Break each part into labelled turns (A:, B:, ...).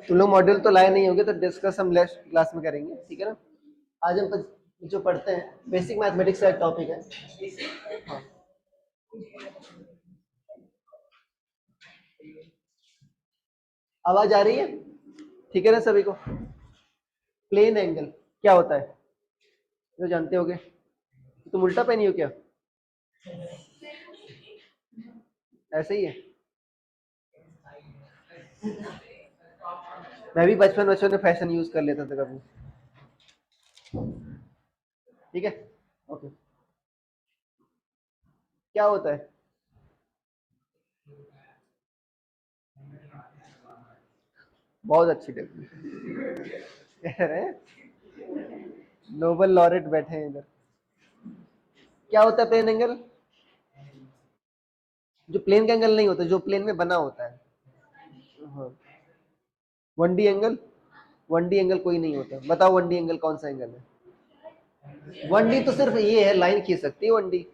A: तुम लोग मॉड्यूल तो लाए नहीं होगे, तो डिस्कस हम नेक्स्ट क्लास में करेंगे, ठीक है ना। आज हम जो पढ़ते हैं बेसिक मैथमेटिक्स का एक टॉपिक है। हाँ, आवाज आ रही है, ठीक है ना सभी को। प्लेन एंगल क्या होता है जो जानते होगे। तुम उल्टा पहनी हो क्या, ऐसे ही है। मैं भी बचपन बचपन में फैशन यूज कर लेता था कभी, ठीक है। ओके, क्या होता है, बहुत अच्छी डेफिनेशन। नोबल लॉरेट बैठे हैं इधर। क्या होता है प्लेन एंगल, जो प्लेन का एंगल नहीं होता, जो प्लेन में बना होता है। हाँ, one D angle, one D angle कोई नहीं होता। बताओ वन डी एंगल कौन सा एंगल है। वन डी तो सिर्फ ये है, लाइन खींच सकती है वन डी।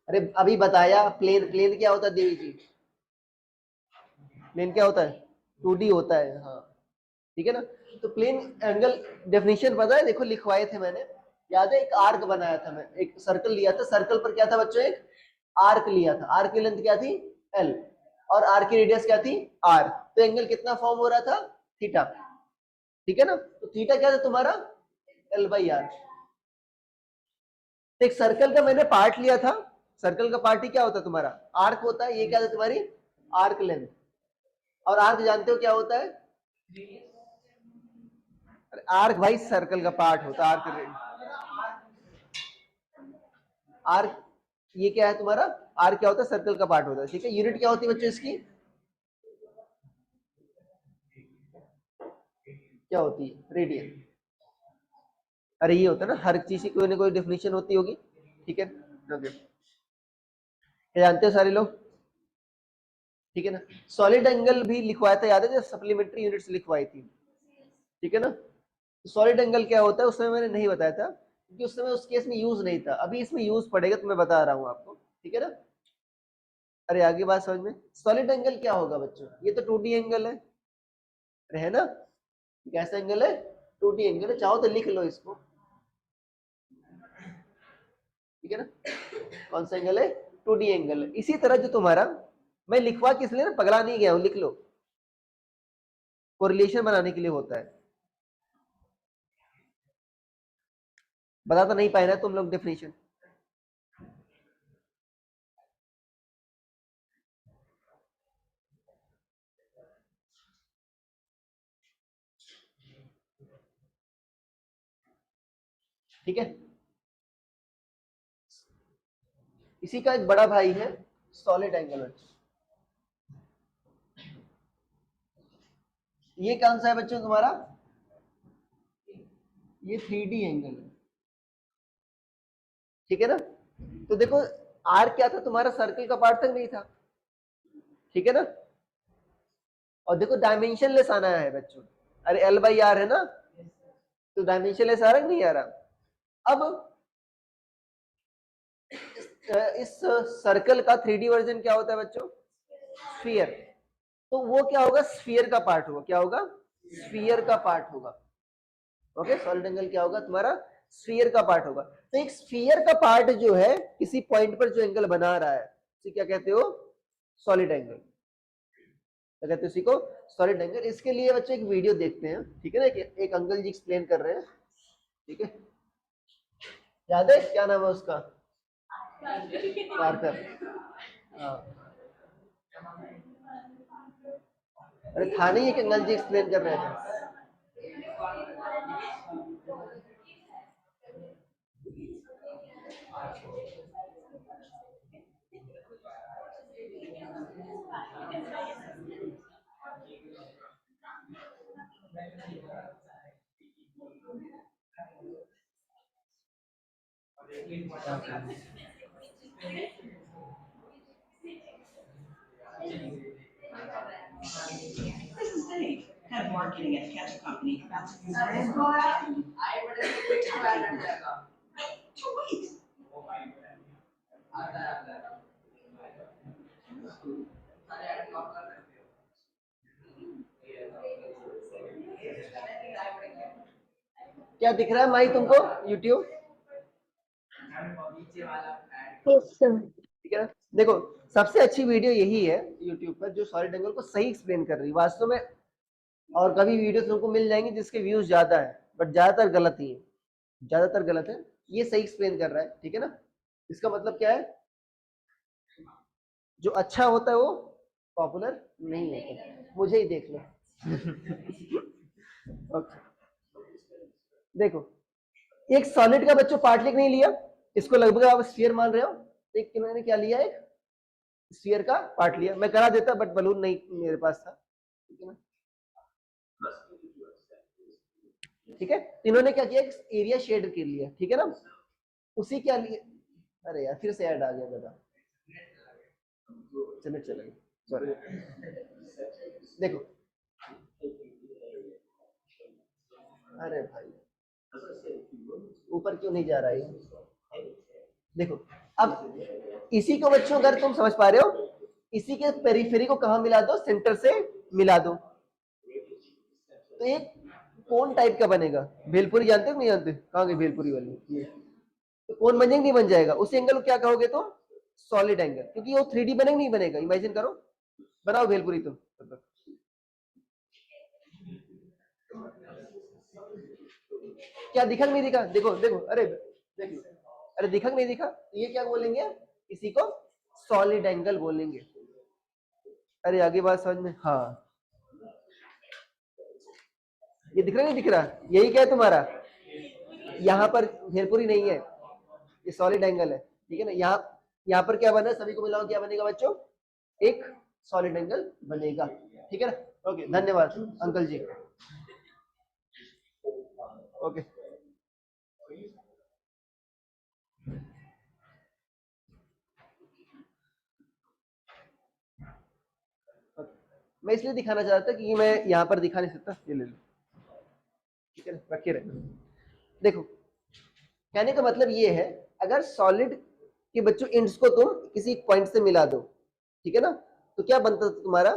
A: अरे अभी बताया, प्लेन, प्लेन क्या होता है देवी जी, प्लेन क्या होता है, टू डी होता है। हाँ, ठीक है ना। तो प्लेन एंगल डेफिनेशन पता है, देखो लिखवाए थे मैंने, याद है। एक आर्क बनाया था मैं, एक सर्कल लिया था, सर्कल पर क्या था बच्चों, एक आर्क लिया था। आर्क की लेंथ क्या थी, एल, और आर्क की रेडियस क्या थी, आर। तो एंगल कितना फॉर्म हो रहा था, थीटा, ठीक है ना। तो थीटा क्या था तुम्हारा, एल बाई आर। तो एक सर्कल का मैंने पार्ट लिया था, सर्कल का पार्ट ही क्या होता है तुम्हारा, आर्क होता है। ये क्या था तुम्हारी आर्क लेंथ, और आर्क जानते हो क्या होता है, आर्क भाई सर्कल का पार्ट होता है। आर्क ये क्या है तुम्हारा, आर्क क्या होता है, सर्कल का पार्ट होता है, ठीक है। यूनिट क्या होती है बच्चों इसकी, क्या होती है, रेडियन। अरे ये होता है ना, हर चीज की कोई ना कोई डेफिनेशन होती होगी, ठीक है। ओके, ये जानते हो सारे लोग, ठीक है ना। सॉलिड एंगल भी लिखवाया था, याद है, जब सप्लीमेंट्री यूनिट्स लिखवाई थी, ठीक है ना। सॉलिड एंगल क्या होता है उस समय मैंने नहीं बताया था, क्योंकि उस समय उस केस में यूज नहीं था। अभी इसमें यूज पड़ेगा, तो मैं बता रहा हूँ आपको, ठीक है ना। अरे आगे बात समझ में। सॉलिड एंगल क्या होगा बच्चों, ये तो टू डी एंगल है ना। कैसा एंगल है, टू डी एंगल है। चाहो तो लिख लो इसको, ठीक है ना। कौन सा एंगल है, टू डी एंगल है। इसी तरह जो तुम्हारा, मैं लिखवा किस लिए ना, पगला नहीं गया हूं, लिख लो, कोरिलेशन बनाने के लिए होता है। बता तो नहीं पाए ना तुम लोग डेफिनेशन, ठीक है। इसी का एक बड़ा भाई है सॉलिड एंगल। ये कौन सा है बच्चों तुम्हारा, ये थ्री डी एंगल है, ठीक है ना। तो देखो, आर क्या था तुम्हारा, सर्कल का पार्ट तक नहीं था, ठीक है ना। और देखो डायमेंशन लेस आना है बच्चों, अरे एल बाई आर है ना, तो डायमेंशन लेस आ रहा है नहीं आ रहा। अब इस सर्कल का थ्री डी वर्जन क्या होता है बच्चों, स्फीयर। तो वो क्या होगा, स्फीयर का पार्ट होगा, क्या होगा, स्फीयर का पार्ट होगा। ओके, सॉलिड एंगल क्या होगा तुम्हारा, स्फीयर का पार्ट होगा। तो एक स्फीयर का पार्ट जो है, किसी पॉइंट पर जो एंगल बना रहा है, उसे क्या कहते हो, सॉलिड एंगल। क्या कहते हैं उसी को, सॉलिड एंगल। इसके लिए बच्चे एक वीडियो देखते हैं, ठीक है ना, एक अंकल जी एक्सप्लेन कर रहे हैं, ठीक है। याद है क्या नाम है उसका, पार्कर। हाँ, अरे था नहीं, एक अंकल जी एक्सप्लेन कर रहे थे।
B: This is Dave, head of marketing at a ketchup company. About to use Two weeks.
A: क्या दिख रहा है माई तुमको यूट्यूब?
C: Yes sir.
A: ठीक है ना? देखो सबसे अच्छी वीडियो यही है यूट्यूब पर जो सॉलिड एंगल को सही एक्सप्लेन कर रही है वास्तव में। और कभी वीडियो तुमको मिल जाएंगी जिसके व्यूज ज्यादा है, बट ज्यादातर गलत ही है, ज्यादातर गलत है। ये सही एक्सप्लेन कर रहा है, ठीक है ना? इसका मतलब क्या है, जो अच्छा होता है वो पॉपुलर नहीं होता। मुझे ही देख लो। ओके देखो, एक सॉलिड का बच्चों पार्ट लिख नहीं लिया, इसको लगभग आप स्फीयर मान रहे हो। एक इन्होंने क्या लिया, एक स्फीयर का पार्ट लिया। मैं करा देता बट बलून नहीं मेरे पास था, ठीक है ना? ठीक है, इन्होंने क्या किया, एक एरिया शेड कर लिया, ठीक है ना? उसी क्या लिए, अरे यार फिर से ऐड आ गया मेरा, चलो चलो सॉरी। देखो अरे भाई ऊपर क्यों नहीं जा रहा है? देखो अब इसी को बच्चों अगर तुम समझ पा रहे हो, इसी के पेरिफेरी को कहां मिला दो, सेंटर से मिला दो, तो एक कोन टाइप का बनेगा। भेलपुरी जानते हो नहीं जानते? कहाँ गई भेलपुरी वाली? ये तो कोन बन जाएगा नहीं बन जाएगा? उस एंगल को क्या कहोगे तुम? सॉलिड एंगल, क्योंकि वो 3D बनेगा नहीं बनेगा। इमेजिन करो, बनाओ भेलपुरी तुम। क्या दिखा नहीं दिखा? देखो देखो, अरे देख लो, अरे दिखा नहीं दिखा? ये क्या बोलेंगे, इसी को सॉलिड एंगल बोलेंगे। अरे आगे बात समझ में? हाँ ये दिख रहा नहीं दिख रहा? यही क्या है तुम्हारा, यहाँ पर भेलपुरी नहीं है, ये सॉलिड एंगल है, ठीक है ना? यहाँ पर क्या बना, सभी को मिलाओ क्या बनेगा बच्चों, एक सॉलिड एंगल बनेगा, ठीक है ना? ओके धन्यवाद अंकल जी। ओके मैं इसलिए दिखाना चाहता था कि मैं यहाँ पर दिखा नहीं सकता, ये ले लो, ठीक है ना? रखे रहे। देखो कहने का मतलब ये है, अगर सॉलिड के बच्चों इंड्स को तुम किसी पॉइंट से मिला दो, ठीक है ना, तो क्या बनता तुम्हारा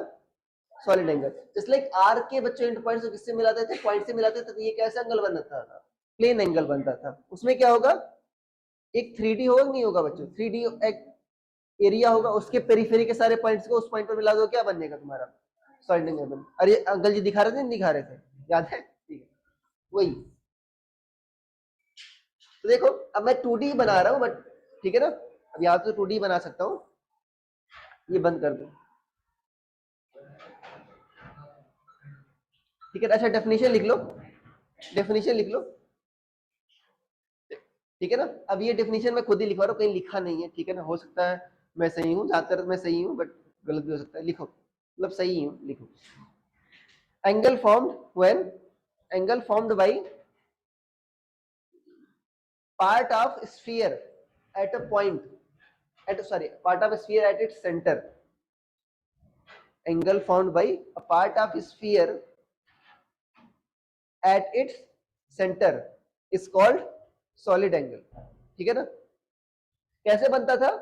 A: सॉलिड एंगल। जस्ट लाइक आर के बच्चों एंड पॉइंट से किससे मिलाते थे, पॉइंट से मिलाते थे, तो ये कैसा एंगल बनता था, प्लेन एंगल बनता था। उसमें क्या होगा, एक 3D होगा नहीं होगा बच्चों, 3D एक एरिया होगा, उसके पेरिफेरी के सारे पॉइंट्स को उस पॉइंट पर मिला दो, क्या बन जाएगा तुम्हारा सॉलिड एंगल। अरे अंकल जी दिखा रहे थे नहीं दिखा रहे थे, याद है? ठीक है वही। तो देखो अब मैं 2D बना रहा हूँ बट, ठीक है ना, अब यहाँ तो 2D बना सकता हूँ, ये बंद कर दो, ठीक है। अच्छा डेफिनेशन लिख लो, डेफिनेशन लिख लो, ठीक है ना? अब ये डेफिनेशन मैं खुद ही लिखवा रहा हूँ, कहीं लिखा नहीं है, ठीक है ना? हो सकता है मैं सही हूँ, ज्यादातर मैं सही हूँ बट गलत भी हो सकता है। लिखो, मतलब सही हूँ, लिखो। Angle formed when, angle formed by part of sphere at a point, part of a sphere at its center. Angle formed by a part of a sphere at its center is called solid angle, ठीक है ना? कैसे बनता था,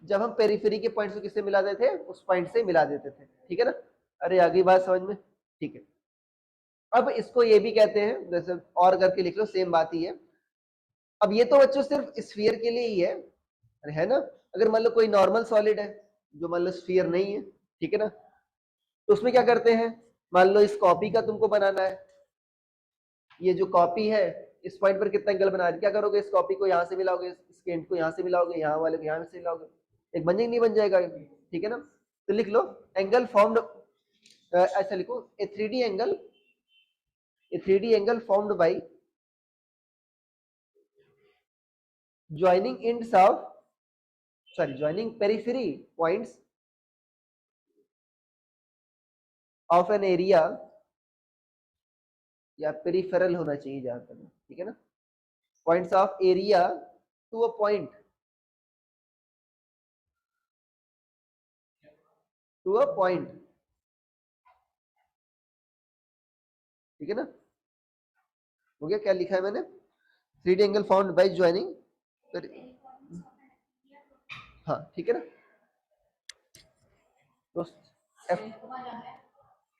A: जब हम periphery के point को किससे मिला देते थे, उस पॉइंट से मिला देते थे, ठीक है ना? अरे आगे बात समझ में? ठीक है। अब इसको ये भी कहते हैं, जैसे और करके लिख लो, सेम बात ही है। अब ये तो बच्चों सिर्फ स्फीयर के लिए ही है ना? अगर मान लो कोई नॉर्मल सॉलिड है जो मान लो स्फीयर नहीं है, ठीक है ना, तो उसमें क्या करते हैं, मान लो इस कॉपी का तुमको बनाना है, ये जो कॉपी है इस पॉइंट पर कितना एंगल बना है, क्या करोगे, इस कॉपी को यहाँ से मिलाओगे, इस एंड को यहाँ से मिलाओगे, यहाँ वाले को यहाँ से मिलाओगे, एक बन जाएगा नहीं बन जाएगा, ठीक है ना? तो लिख लो एंगल फॉर्म्ड, ऐसा लिखो, ए 3D angle, A 3D angle formed by joining ends of, joining periphery points of an area, या पेरिफेरल होना चाहिए जहां तक, ठीक है ना, points of area to a point, to a point, ठीक है ना? हो गया? क्या लिखा है मैंने, 3D angle found by joining, हाँ ठीक है ना? तो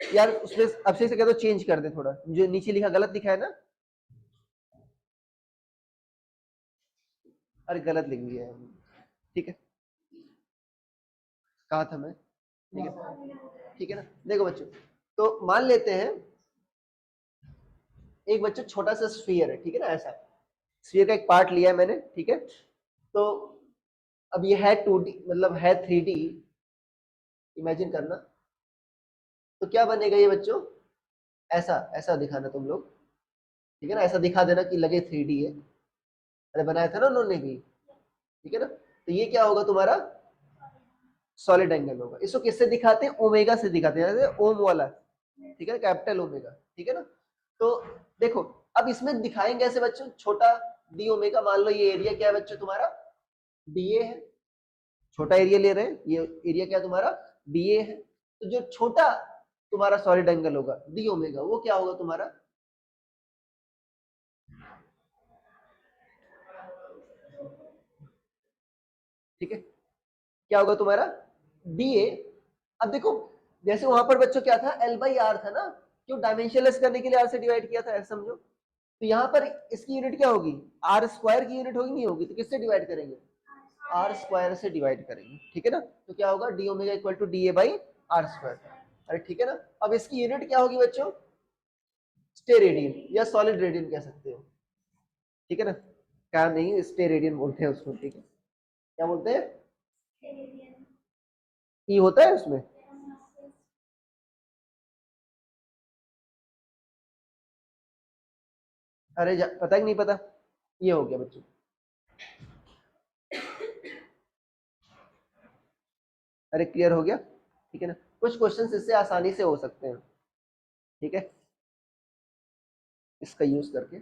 A: यार उसमें अभिषेक से कह दो चेंज कर दे थोड़ा, जो नीचे लिखा गलत लिखा है ना, अरे गलत लिख दिया है। ठीक है, कहा था मैं? ठीक है, ठीक है ना। देखो बच्चों, तो मान लेते हैं एक बच्चों छोटा सा स्फीयर है, ठीक है ना, ऐसा स्फीयर का एक पार्ट लिया है मैंने, ठीक है। तो अब ये है 2D, मतलब है 3D, इमेजिन करना। तो क्या बनेगा ये बच्चों, ऐसा ऐसा दिखाना तुम लोग, ठीक है ना, ऐसा दिखा देना कि लगे 3D है। अरे बनाया था ना उन्होंने भी, ठीक है ना। तो ये क्या होगा तुम्हारा, सॉलिड एंगल होगा। इसको किससे दिखाते हैं, ओमेगा से दिखाते हैं, जैसे ओम वाला, ठीक है, कैपिटल ओमेगा, ठीक है ना। तो देखो, अब इसमें दिखाएंगे ऐसे बच्चों, छोटा डी ओमेगा, मान लो ये एरिया क्या है बच्चों तुम्हारा, डीए है। छोटा एरिया ले रहे हैं, ये एरिया क्या है तुम्हारा, डीए है। तो जो छोटा तुम्हारा सॉलिड एंगल होगा डी ओमेगा, वो क्या होगा तुम्हारा, ठीक है, क्या होगा तुम्हारा, डीए। अब देखो, जैसे वहां पर बच्चों क्या था, एल बाई आर था ना, क्यों, डायमेंशनलेस करने के लिए आर से डिवाइड किया था, ऐसा समझो। तो यहाँ पर इसकी यूनिट क्या होगी, आर स्क्वायर की यूनिट होगी, नहीं होगी, तो किससे डिवाइड करेंगे, आर स्क्वायर से डिवाइड करेंगे, ठीक है ना। तो क्या होगा, D omega equal to D A by are square. अरे ठीक है ना। अब इसकी यूनिट क्या होगी बच्चों, स्टे रेडियन या सॉलिड रेडियन कह सकते हो, ठीक है ना। क्या नहीं, स्टे रेडियन बोलते हैं उसको, ठीक है। क्या बोलते हैं, ई होता है उसमें, अरे पता ही नहीं पता, ये हो गया बच्चों। अरे क्लियर हो गया, ठीक है ना। कुछ क्वेश्चन इससे आसानी से हो सकते हैं, ठीक है, इसका यूज करके।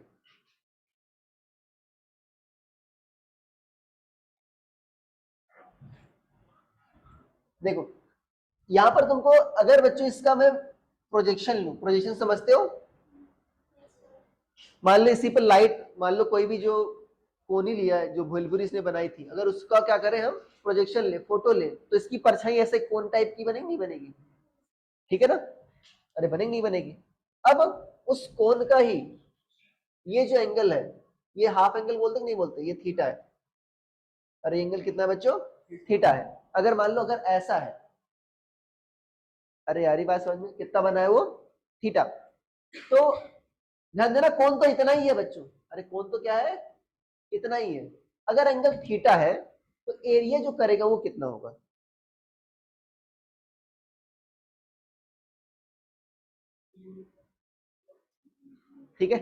A: देखो यहां पर तुमको, अगर बच्चों इसका मैं प्रोजेक्शन लूं, प्रोजेक्शन समझते हो, मान लो इसी पर लाइट, मान लो कोई भी जो कोनी लिया है, जो भुलभुली इसने बनाई थी, अगर उसका क्या करें हम, प्रोजेक्शन ले, फोटो ले, तो इसकी परछाई ऐसे कोन टाइप की बनेगी, नहीं बनेगी, ठीक है ना। अरे बनेगी, नहीं बनेगी। अब उस कोन का ही ये जो एंगल है, ये हाफ एंगल बोलते कि नहीं बोलते, ये थीटा है। अरे एंगल कितना है बच्चों, थीटा है। अगर मान लो अगर ऐसा है, अरे यारी बात समझ में, कितना बना है वो, थीटा। तो ध्यान देना, कोण तो इतना ही है बच्चों, अरे कोण तो क्या है, इतना ही है। अगर एंगल थीटा है तो एरिया जो करेगा वो कितना होगा, ठीक है।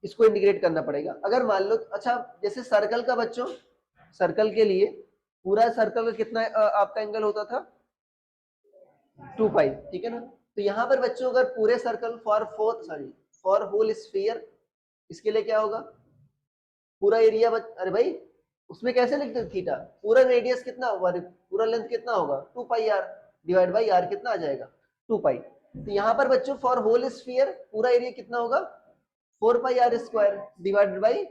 A: इसको इंटीग्रेट करना पड़ेगा। अगर मान लो, अच्छा जैसे सर्कल का बच्चों, सर्कल के लिए पूरा सर्कल का कितना आपका एंगल होता था, 2 पाई, ठीक है ना। तो यहाँ पर बच्चों अगर पूरे सर्कल फॉर होल स्फीयर, इसके लिए क्या होगा, पूरा एरिया अरे भाई उसमें कैसे लिखते हैं थीटा, पूरा रेडियस कितना होगा, पूरा लेंथ कितना होगा, 2 pi r, divide by r कितना आ जाएगा, 2 पाई। तो यहाँ पर बच्चों फॉर होल स्फीयर पूरा एरिया कितना होगा, 4 pi are square, divided by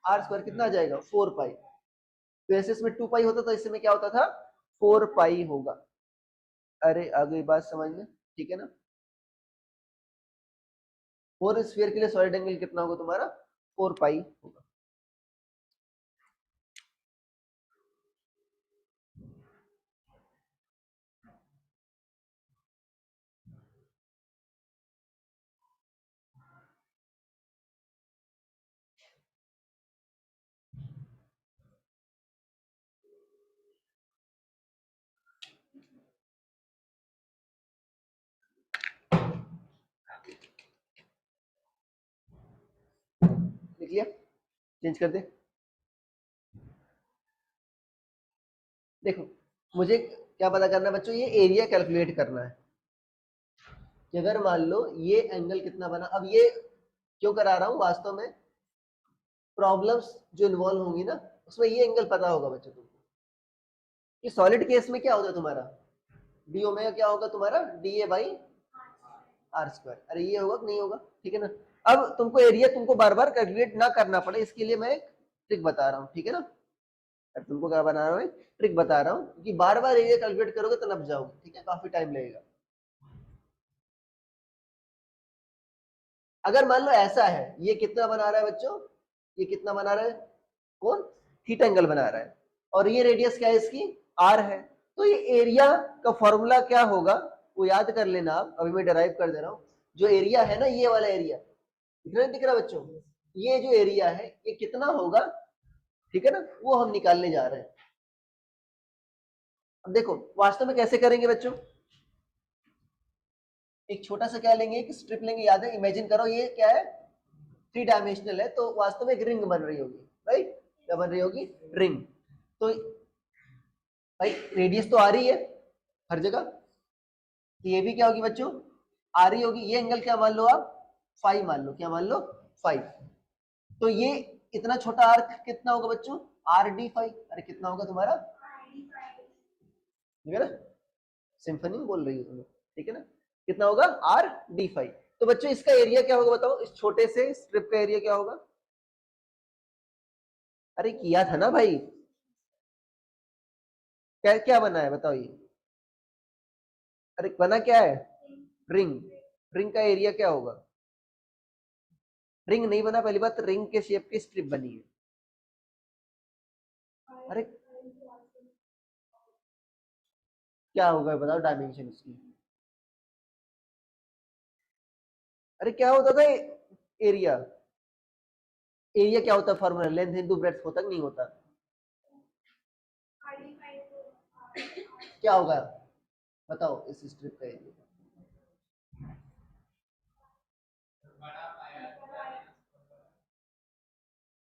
A: are square कितना आ जाएगा, 4 पाई। तो ऐसे इसमें 2 पाई होता था, इसमें क्या होता था, 4 पाई होगा। अरे आ गई बात समझ में, ठीक है ना। फोर स्फीयर के लिए सॉलिड एंगल कितना होगा तुम्हारा, 4 पाई होगा। लिख लिया, चेंज कर दे। देखो मुझे क्या पता करना है बच्चों, ये एरिया कैलकुलेट करना है कि अगर मान लो ये एंगल कितना बना। अब ये क्यों करा रहा हूं, वास्तव में प्रॉब्लम्स जो इन्वॉल्व होंगी ना, उसमें ये एंगल पता होगा बच्चों तुमको। ये सॉलिड केस में क्या होता है तुम्हारा, डी ओमेगा क्या होगा तुम्हारा, D A by are square. अरे ये होगा कि नहीं होगा, ठीक है ना। अब तुमको एरिया तुमको बार बार कैलकुलेट ना करना पड़े, इसके लिए मैं एक ट्रिक बता रहा हूँ, ठीक है ना। तुमको क्या बना रहा हूँ, ट्रिक बता रहा हूँ कि बार बार एरिया कैलकुलेट करोगे तो नप जाओगे, ठीक है, काफी टाइम लगेगा। अगर मान लो ऐसा है, ये कितना बना रहा है बच्चों, ये कितना बना रहा है, कौन, थीटा एंगल बना रहा है, और ये रेडियस क्या है इसकी, आर है। तो ये एरिया का फॉर्मूला क्या होगा वो याद कर लेना आप, अभी मैं डराइव कर दे रहा हूँ। जो एरिया है ना, ये वाला एरिया दिख रहा है बच्चों, ये जो एरिया है ये कितना होगा, ठीक है ना, वो हम निकालने जा रहे हैं। अब देखो वास्तव में कैसे करेंगे बच्चों, एक छोटा सा क्या लेंगे, एक स्ट्रिप लेंगे, याद है, इमेजिन करो ये क्या है, 3 डायमेंशनल है, तो वास्तव में एक रिंग बन रही होगी, राइट, क्या बन रही होगी, रिंग। तो भाई रेडियस तो आ रही है हर जगह, तो ये भी क्या होगी बच्चों, आ रही होगी। ये एंगल क्या मान लो आप, फाइव मान लो, क्या मान लो, फाइव। तो ये इतना छोटा आर्क कितना होगा बच्चों, आर डी फाइव। अरे कितना होगा तुम्हारा, ठीक है ना, सिंफनी बोल रही हो तुम, ठीक है ना, कितना होगा, आर डी फाइव। तो बच्चों इसका एरिया क्या होगा बताओ, इस छोटे से स्ट्रिप का एरिया क्या होगा, अरे किया था ना भाई, क्या क्या बना है बताओ ये, अरे बना क्या है, रिंग। रिंग का एरिया क्या होगा, रिंग नहीं बना, पहली बात रिंग के शेप की स्ट्रिप बनी है। अरे क्या होगा बताओ डायमेंशन इसकी, अरे क्या होता था एरिया, एरिया क्या होता है फॉर्मूला, लेंथ इनटू ब्रेड्थ होता कि नहीं होता, क्या होगा बताओ इस स्ट्रिप का एरिया,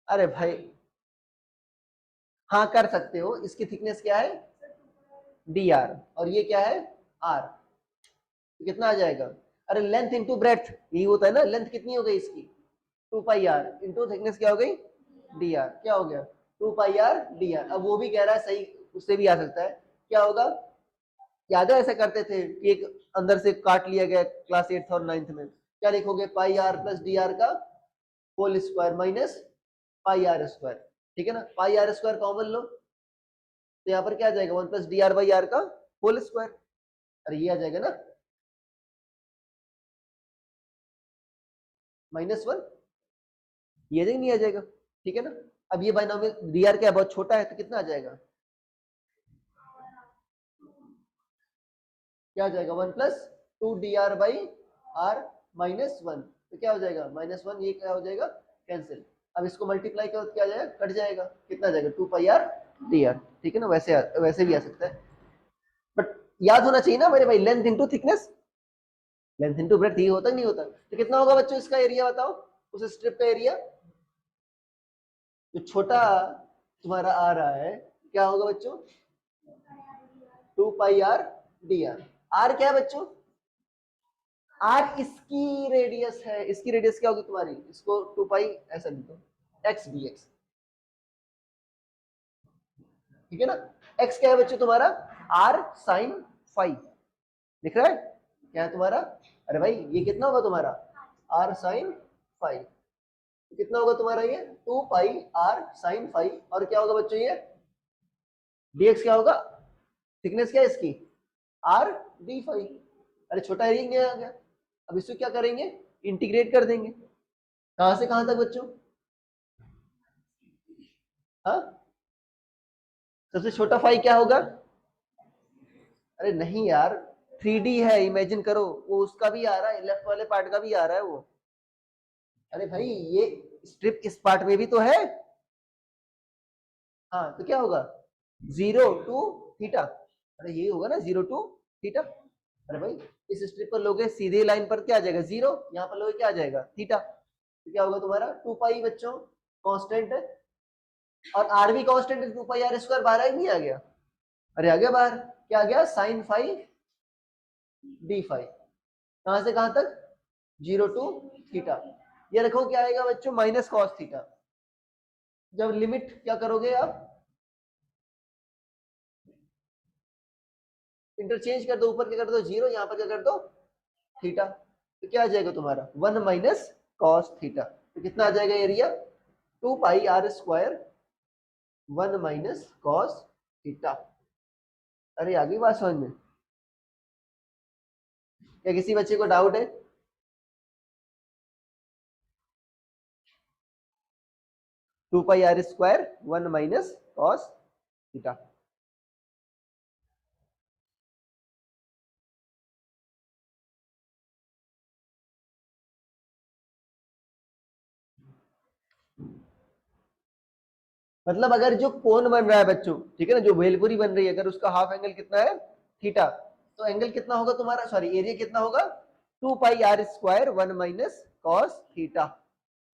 A: अरे भाई हाँ कर सकते हो, इसकी थिकनेस क्या है, डी आर, और ये क्या है, आर, तो कितना आ जाएगा, अरे लेंथ इंटू ब्रेड्थ यही होता है ना, लेंथ कितनी हो गई इसकी, 2 पाई आर इंटू थिकनेस क्या हो गई, डी आर, क्या हो गया, 2 पाई आर डी आर। अब वो भी कह रहा है सही, उससे भी आ सकता है, क्या होगा, याद है ऐसा करते थे कि एक अंदर से काट लिया गया क्लास 8th और 9th में, क्या लिखोगे, pi R plus D R का whole square minus pi are square, ठीक है ना, पाई आर स्क्वायर कॉमन लो, तो यहाँ पर क्या आ जाएगा, 1 plus D R by R का होल स्क्वायर, अरे ये आ जाएगा ना, -1, ये नहीं आ जाएगा, ठीक है ना। अब ये बाइनोमियल डी आर क्या बहुत छोटा है, तो कितना आ जाएगा, क्या आ जाएगा, 1 plus 2 D R by R -1, तो क्या हो जाएगा, -1, ये क्या हो जाएगा, कैंसिल। अब इसको मल्टीप्लाई करो तो क्या आ जाएगा, कट जाएगा, कितना आ जाएगा, 2 पाई आर डी आर, ठीक है ना, वैसे भी आ सकता है, बट याद होना चाहिए ना मेरे भाई, length into thickness, length into breadth, ये होता नहीं होता, तो कितना होगा बच्चों इसका एरिया बताओ, उस स्ट्रिप का एरिया जो छोटा तुम्हारा आ रहा है, क्या होगा बच्चों, 2 pi R D R. Are क्या है बच्चों, आर इसकी रेडियस है, इसकी रेडियस क्या होगी तुम्हारी, इसको 2 पाई ऐसा लिख दो, एक्स डी एक्स, ठीक है ना, एक्स क्या है बच्चों तुम्हारा, आर साइन फाइव, दिख रहा है, क्या है तुम्हारा, अरे भाई ये कितना होगा तुम्हारा, आर साइन फाइव, कितना होगा तुम्हारा ये, 2 पाई आर साइन फाइव, और क्या होगा बच्चों ये, dx क्या होगा, थिकनेस क्या है इसकी, आर डी फाइव, अरे छोटा एरिया आ गया। अब इसको क्या करेंगे, इंटीग्रेट कर देंगे, कहां से कहां तक बच्चों, हाँ, सबसे छोटा फाई क्या होगा, अरे नहीं यार 3D है, इमेजिन करो, वो उसका भी आ रहा है, लेफ्ट वाले पार्ट का भी आ रहा है वो, अरे भाई ये स्ट्रिप इस पार्ट में भी तो है, हाँ तो क्या होगा, 0 टू थीटा, अरे ये होगा ना 0 टू थीटा, अरे भाई इस स्ट्रिप पर लोगे सीधे लाइन पर क्या आ जाएगा, 0, यहाँ पर लोगे क्या आ जाएगा, थीटा, तो क्या होगा तुम्हारा 2 पाई बच्चों, कांस्टेंट है, और आर भी कांस्टेंट है, 2 पाई आर स्क्वायर बाहर ही नहीं आ गया, अरे आ गया बाहर, क्या आ गया, साइन फाइव डी फाइव, कहां से कहां तक, 0 टू थीटा, ये रखो क्या आएगा बच्चों, माइनस कॉस थीटा। जब लिमिट क्या करोगे आप, इंटरचेंज कर दो, ऊपर क्या कर दो 0, यहाँ पर क्या कर दो थीटा, तो क्या आ जाएगा तुम्हारा 1 माइनस कॉस थीटा, तो कितना आ जाएगा area, 2 pi are square 1 minus cos theta. अरे आ गई बात समझ में? क्या किसी बच्चे को डाउट है? Two pi are square 1 minus cos theta. मतलब अगर जो कोण बन रहा है बच्चों, ठीक है ना, जो भेलपुरी बन रही है, अगर उसका हाफ एंगल कितना है थीटा, तो एंगल कितना होगा तुम्हारा, सॉरी एरिया कितना होगा, 2 pi are square 1 minus cos theta.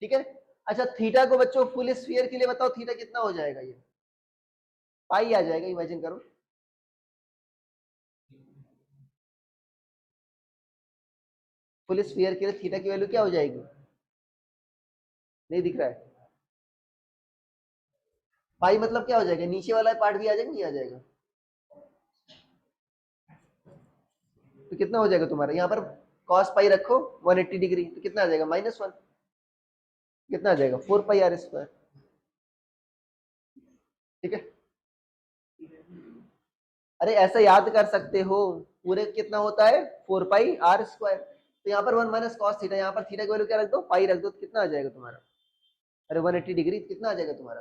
A: ठीक है। अच्छा थीटा को बच्चों फुल स्फीयर के लिए बताओ थीटा कितना हो जाएगा, ये पाई आ जाएगा, इमेजिन करो। फुल स्फीयर के लिए थीटा की वैल्यू क्या हो जाएगी? नहीं दिख रहा है? पाई मतलब क्या हो जाएगा, नीचे वाला पार्ट भी आ जाएगा, नहीं आ जाएगा? तो कितना हो जाएगा तुम्हारा, यहाँ पर कॉस पाई रखो 180 डिग्री, तो कितना आ जाएगा -1। कितना आ जाएगा 4 पाई आर स्क्वायर। ठीक है। अरे ऐसा याद कर सकते हो, पूरे कितना होता है 4 पाई आर स्क्वायर, तो यहाँ पर 1 माइनस कॉस थीटा, यहाँ पर थीटा की वैल्यू क्या रख दो, पाई रख दो, तो कितना आ जाएगा तुम्हारा, अरे 180 डिग्री कितना आ जाएगा तुम्हारा,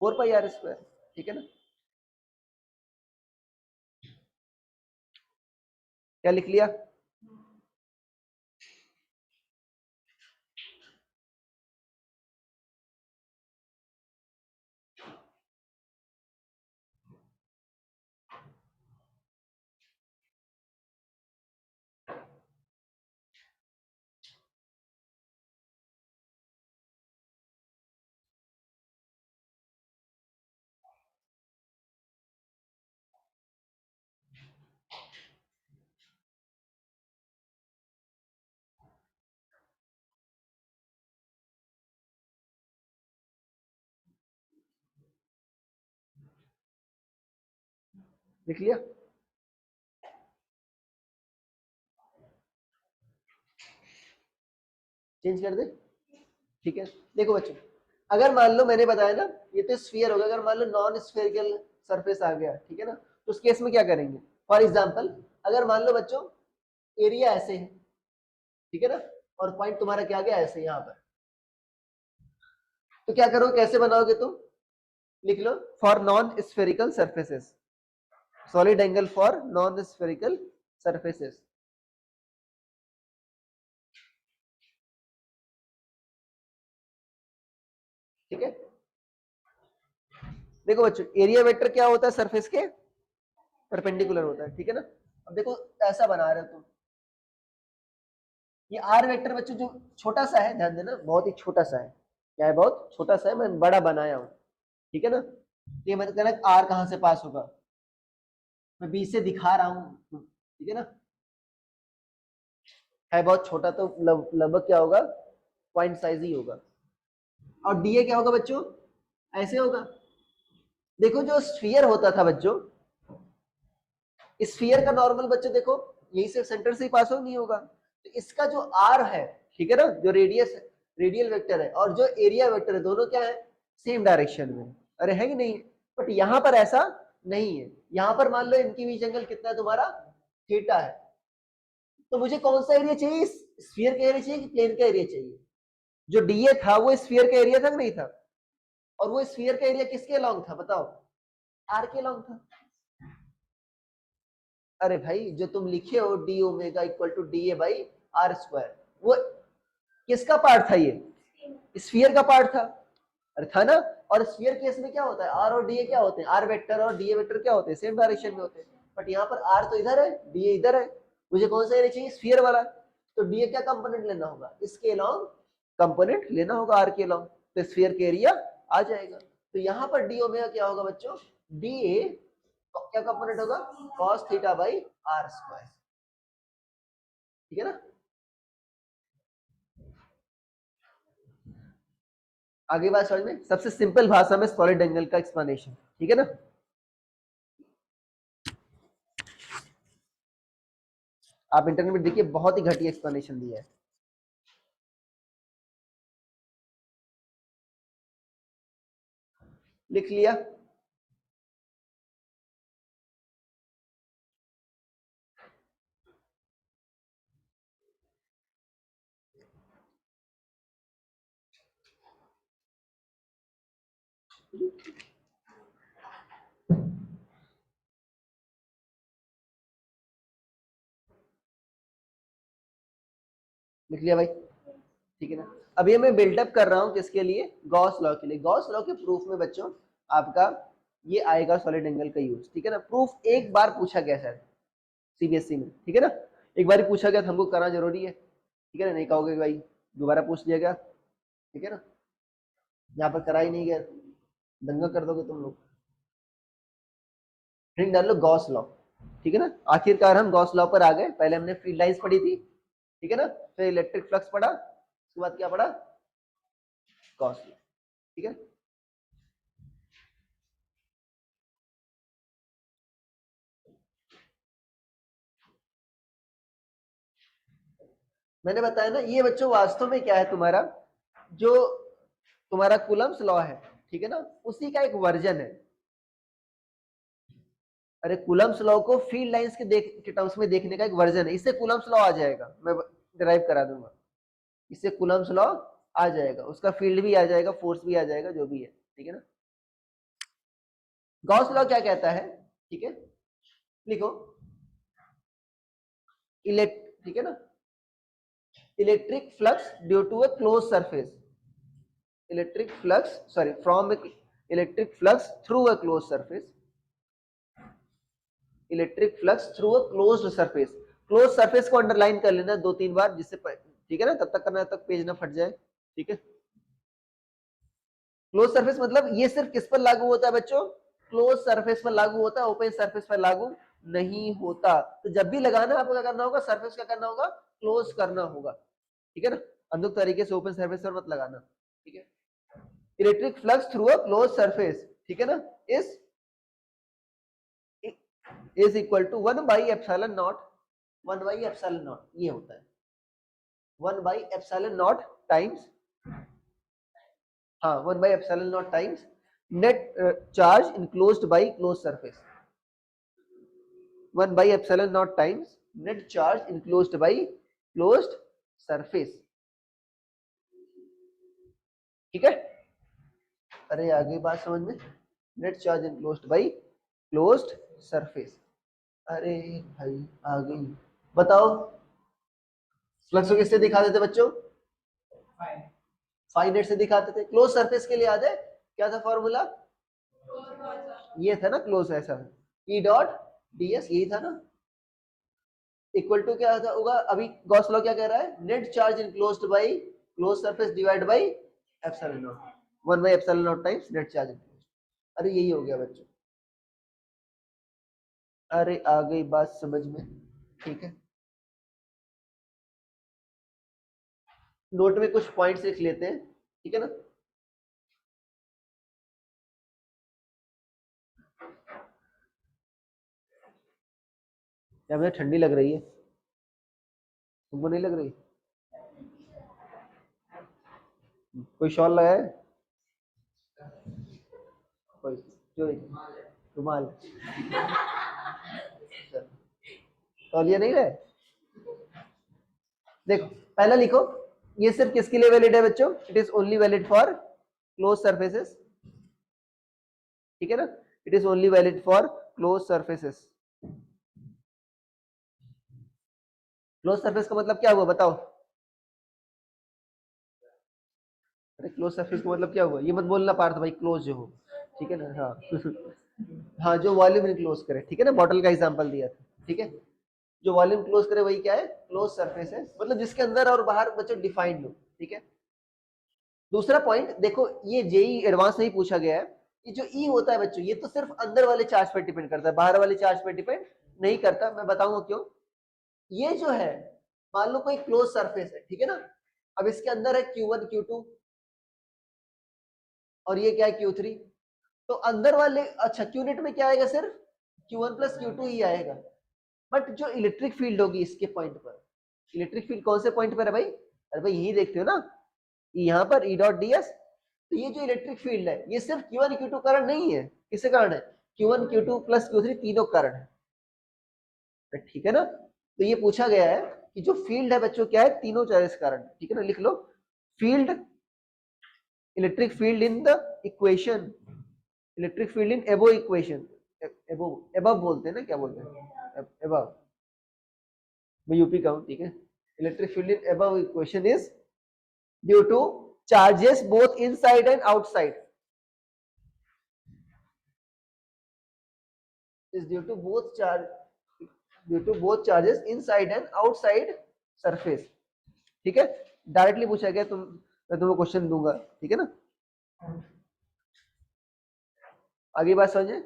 A: 4 पाई आर स्क्वायर। ठीक है ना? क्या लिख लिया? लिख लिया? चेंज कर दे? ठीक है। देखो बच्चों, अगर मान लो मैंने बताया ना, ये तो स्फीयर होगा, अगर मान लो नॉन स्फेरिकल सरफेस आ गया, ठीक है ना, तो उस केस में क्या करेंगे, फॉर एग्जाम्पल अगर मान लो बच्चों एरिया ऐसे है, ठीक है ना, और पॉइंट तुम्हारा क्या गया ऐसे यहाँ पर, तो क्या करोगे, कैसे बनाओगे तुम, लिख लो for non spherical surfaces, solid angle for non spherical surfaces. ठीक है। देखो बच्चों एरिया वेक्टर क्या होता है, सरफेस के परपेंडिकुलर होता है, ठीक है ना। अब देखो ऐसा बना रहे हो तुम, ये आर वेक्टर बच्चों जो छोटा सा है, ध्यान देना बहुत ही छोटा सा है, क्या है, बहुत छोटा सा है, मैं बड़ा बनाया हूं, ठीक है ना। ये मतलब आर कहां से पास होगा, मैं बी से दिखा रहा हूं, ठीक है ना, है बहुत छोटा, तो लगभग क्या होगा, पॉइंट साइज ही होगा। और डीए क्या होगा बच्चों, ऐसे होगा। देखो जो स्फीयर होता था बच्चों, स्फीयर का नॉर्मल बच्चों देखो यही से सेंटर से ही पास हो, नहीं होगा, तो इसका जो आर है, ठीक है ना, जो रेडियस रेडियल वेक्टर है और जो एरिया वेक्टर है, दोनों क्या है, सेम डायरेक्शन में, अरे है कि नहीं, बट यहां पर ऐसा नहीं है, यहां पर मान लो इनकी बीच एंगल कितना है तुम्हारा, थीटा है, तो मुझे कौन सा एरिया चाहिए, स्फीयर का एरिया चाहिए कि प्लेन का एरिया चाहिए, जो डीए था वो स्फीयर का एरिया था कि नहीं था, और वो स्फीयर का एरिया किसके लॉन्ग था बताओ, आर के लॉन्ग था। अरे भाई जो तुम लिखे हो D omega equal to D A by are square, वो किसका पार्ट था, ये स्फीयर का पार्ट था, अरे था ना। और स्फीयर केस में क्या होता है, आर और डी ए क्या होते हैं, आर वेक्टर और डी ए वेक्टर क्या होते हैं, सेम डायरेक्शन में होते हैं, बट यहाँ पर आर तो इधर है, डी ए इधर है, मुझे कौन सा एरिया चाहिए, स्फीयर वाला, तो डी ए क्या कंपोनेंट लेना होगा, इसके लॉन्ग कंपोनेंट लेना होगा, आर के लॉन्ग, तो स्फीयर के एरिया आ जाएगा, तो यहाँ पर डी ओमेगा क्या होगा बच्चों, डी ए क्या कंपोनेंट होगा, cos theta by are square. ठीक है ना। आगे बात समझ में, सबसे सिंपल भाषा में सॉलिड एंगल का एक्सप्लेनेशन, ठीक है ना। आप इंटरनेट में देखिए बहुत ही घटिया एक्सप्लेनेशन दिया है। लिख लिया? लिख लिया भाई? ठीक है ना। अब ये मैं बिल्डअप कर रहा हूं किसके लिए? गॉस लॉ के लिए। गॉस लॉ के प्रूफ में बच्चों आपका ये आएगा सॉलिड एंगल का यूज, ठीक है ना। प्रूफ एक बार पूछा गया सर सीबीएसई में, ठीक है ना, एक बार ही पूछा गया, हमको करना जरूरी है, ठीक है ना, नहीं कहोगे भाई दोबारा पूछ लिया गया, ठीक है ना, यहाँ पर करा ही नहीं गया, दंगा कर दोगे तुम लोग। फिर डाल लो गॉस लॉ, ठीक है ना। आखिरकार हम गॉस लॉ पर आ गए। पहले हमने फील्ड लाइंस पढ़ी थी, ठीक है ना, फिर इलेक्ट्रिक फ्लक्स पढ़ा, उसके बाद क्या पढ़ा? गॉस लॉ, ठीक है। मैंने बताया ना, ये बच्चों वास्तव में क्या है, तुम्हारा जो तुम्हारा कूलम्स लॉ है, ठीक है ना, उसी का एक वर्जन है। अरे कूलम्स लॉ को फील्ड लाइंस के टर्म्स में देखने का एक वर्जन है, इससे कूलम्स लॉ आ जाएगा, मैं डिराइव करा दूंगा, इससे कूलम्स लॉ आ जाएगा, उसका फील्ड भी आ जाएगा, फोर्स भी आ जाएगा, जो भी है, ठीक है ना। गॉस लॉ क्या कहता है, ठीक है, लिखो, ठीक है ना, electric flux due to a close surface, electric flux sorry from electric flux through a close surface, electric flux through a closed surface. Close surface को अंडरलाइन कर लेना 2-3 बार, जिससे ठीक है ना, तब तक करना तक पेज ना फट जाए, ठीक है। क्लोज सरफेस मतलब ये सिर्फ किस पर लागू होता है बच्चों? क्लोज सरफेस पर लागू होता है, ओपन सरफेस पर लागू नहीं होता। तो जब भी लगाना आपको क्या करना होगा? सरफेस क्या करना होगा? क्लोज करना होगा, ठीक है ना, अंदर तरीके से ओपन सरफेस पर मत लगाना, ठीक है। Electric flux through a close surface, ठीक है ना, इज इक्वल टू 1/ε0, 1/ε0 ये होता है, 1/ε0 टाइम्स, हाँ 1/ε0 times net charge enclosed by close surface, 1/ε0 times net charge enclosed by closed surface, ठीक है। अरे आ गई बात समझ में? Net charge enclosed by closed surface, अरे भाई आ गई। बताओ फ्लक्स को किससे दिखा देते बच्चों? फाइनेट से दिखाते थे। क्लोज सरफेस के लिए याद है क्या था फॉर्मूला? ये था ना क्लोज, ऐसा ई डॉट डी एस, यही था ना, इक्वल टू क्या होगा अभी? गॉस लॉ क्या कह रहा है? Net charge enclosed by close surface divide by epsilon naught, 1/ε0 times net charge enclosed. अरे यही हो गया बच्चों, अरे आ गई बात समझ में, ठीक है। नोट में कुछ पॉइंट्स लिख लेते हैं, ठीक है ना। या मुझे ठंडी लग रही है, तुमको नहीं लग रही? कोई शॉल लगाए? कोई जो रुमाल, तौलिया नहीं रहे? देखो पहला लिखो, ये सिर्फ किसके लिए वैलिड है बच्चों? It is only valid for close surfaces, ठीक है ना, it is only valid for close surfaces. Close surface का मतलब क्या हुआ बताओ? अरे क्लोज सरफेस का मतलब क्या हुआ, ये मत बोलना पार्थ भाई क्लोज जो हो, ठीक है ना, हाँ हाँ जो वॉल्यूम इनक्लोज करे, ठीक है ना, बॉटल का एग्जांपल दिया था, ठीक है, जो वॉल्यूम क्लोज करे वही क्या है? क्लोज सरफेस है, मतलब जिसके अंदर और बाहर बच्चों डिफाइंड हो, ठीक है। दूसरा पॉइंट देखो, ये जेई एडवांस नहीं पूछा गया है, ये जो ई होता है बच्चों, ये तो सिर्फ अंदर वाले चार्ज पर डिपेंड करता है, बाहर वाले चार्ज पर डिपेंड नहीं करता। मैं बताऊंगा क्यों। ये जो है, मान लो कोई क्लोज सरफेस है, ठीक है ना, अब इसके अंदर है Q1 Q2 और ये क्या है Q3, तो अंदर वाले, अच्छा Qnet में क्या आएगा? सिर्फ Q1 प्लस Q2 ही आएगा, बट जो इलेक्ट्रिक फील्ड होगी इसके पॉइंट पर, इलेक्ट्रिक फील्ड कौन से पॉइंट पर है भाई? अरे भाई यही देखते हो ना, यहाँ पर ई डॉट डी एस, तो ये जो इलेक्ट्रिक फील्ड है ये सिर्फ Q1 Q2 कारण नहीं है, किसके कारण है? Q1 Q2 प्लस Q3 तीनों कारण है, ठीक है ना। तो ये पूछा गया है कि जो फील्ड है बच्चों क्या है, तीनों चार्जेस कारण, ठीक है ना। लिख लो field, electric field in the equation, electric field in above equation, एबो एबव बोलते हैं ना, क्या बोलते हैं एबव, मैं यूपी का हूं, ठीक है। Electric field in above equation is due two charges both inside and outside, is due to both charges inside and outside surface, ठीक है। डायरेक्टली पूछा गया, मैं तुम्हें क्वेश्चन दूंगा, ठीक है ना। आगे बात समझे।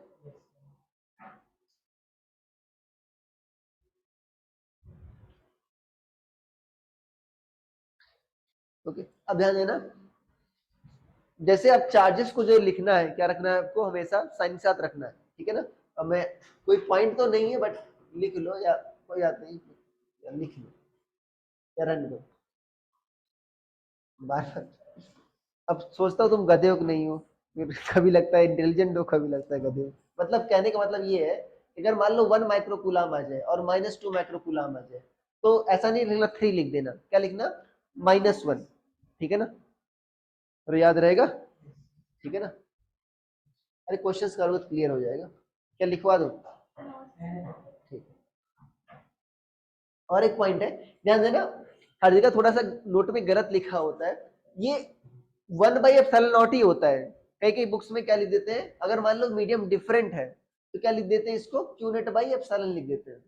A: ओके, अब ध्यान देना, जैसे अब चार्जेस को जो लिखना है, क्या रखना है आपको, हमेशा साइन के साथ रखना है, ठीक है ना। अब मैं कोई पॉइंट तो नहीं है बट लिख लो, या कोई बात नहीं, या लिख लो या रन दो बार। अब सोचता हूँ तुम गधे हो कि नहीं हो, फिर कभी लगता है इंटेलिजेंट हो, कभी लगता है गधे हो। मतलब कहने का मतलब ये है कि अगर मान लो 1 माइक्रोकूलम आ जाए और -2 माइक्रोकूलम आ जाए, तो ऐसा नहीं लिखना 3 लिख देना, क्या लिखना, -1, ठीक है ना, और याद रहेगा, ठीक है ना। अरे क्वेश्चंस करोगे तो क्लियर हो जाएगा, क्या लिखवा दो, ठीक। और एक पॉइंट है, ध्यान देना, हर जगह थोड़ा सा नोट में गलत लिखा होता है, ये 1/ε0 ही होता है। कई कई बुक्स में क्या लिख देते हैं, अगर मान लो मीडियम डिफरेंट है तो क्या लिख देते हैं, इसको Q0/ε लिख देते हैं।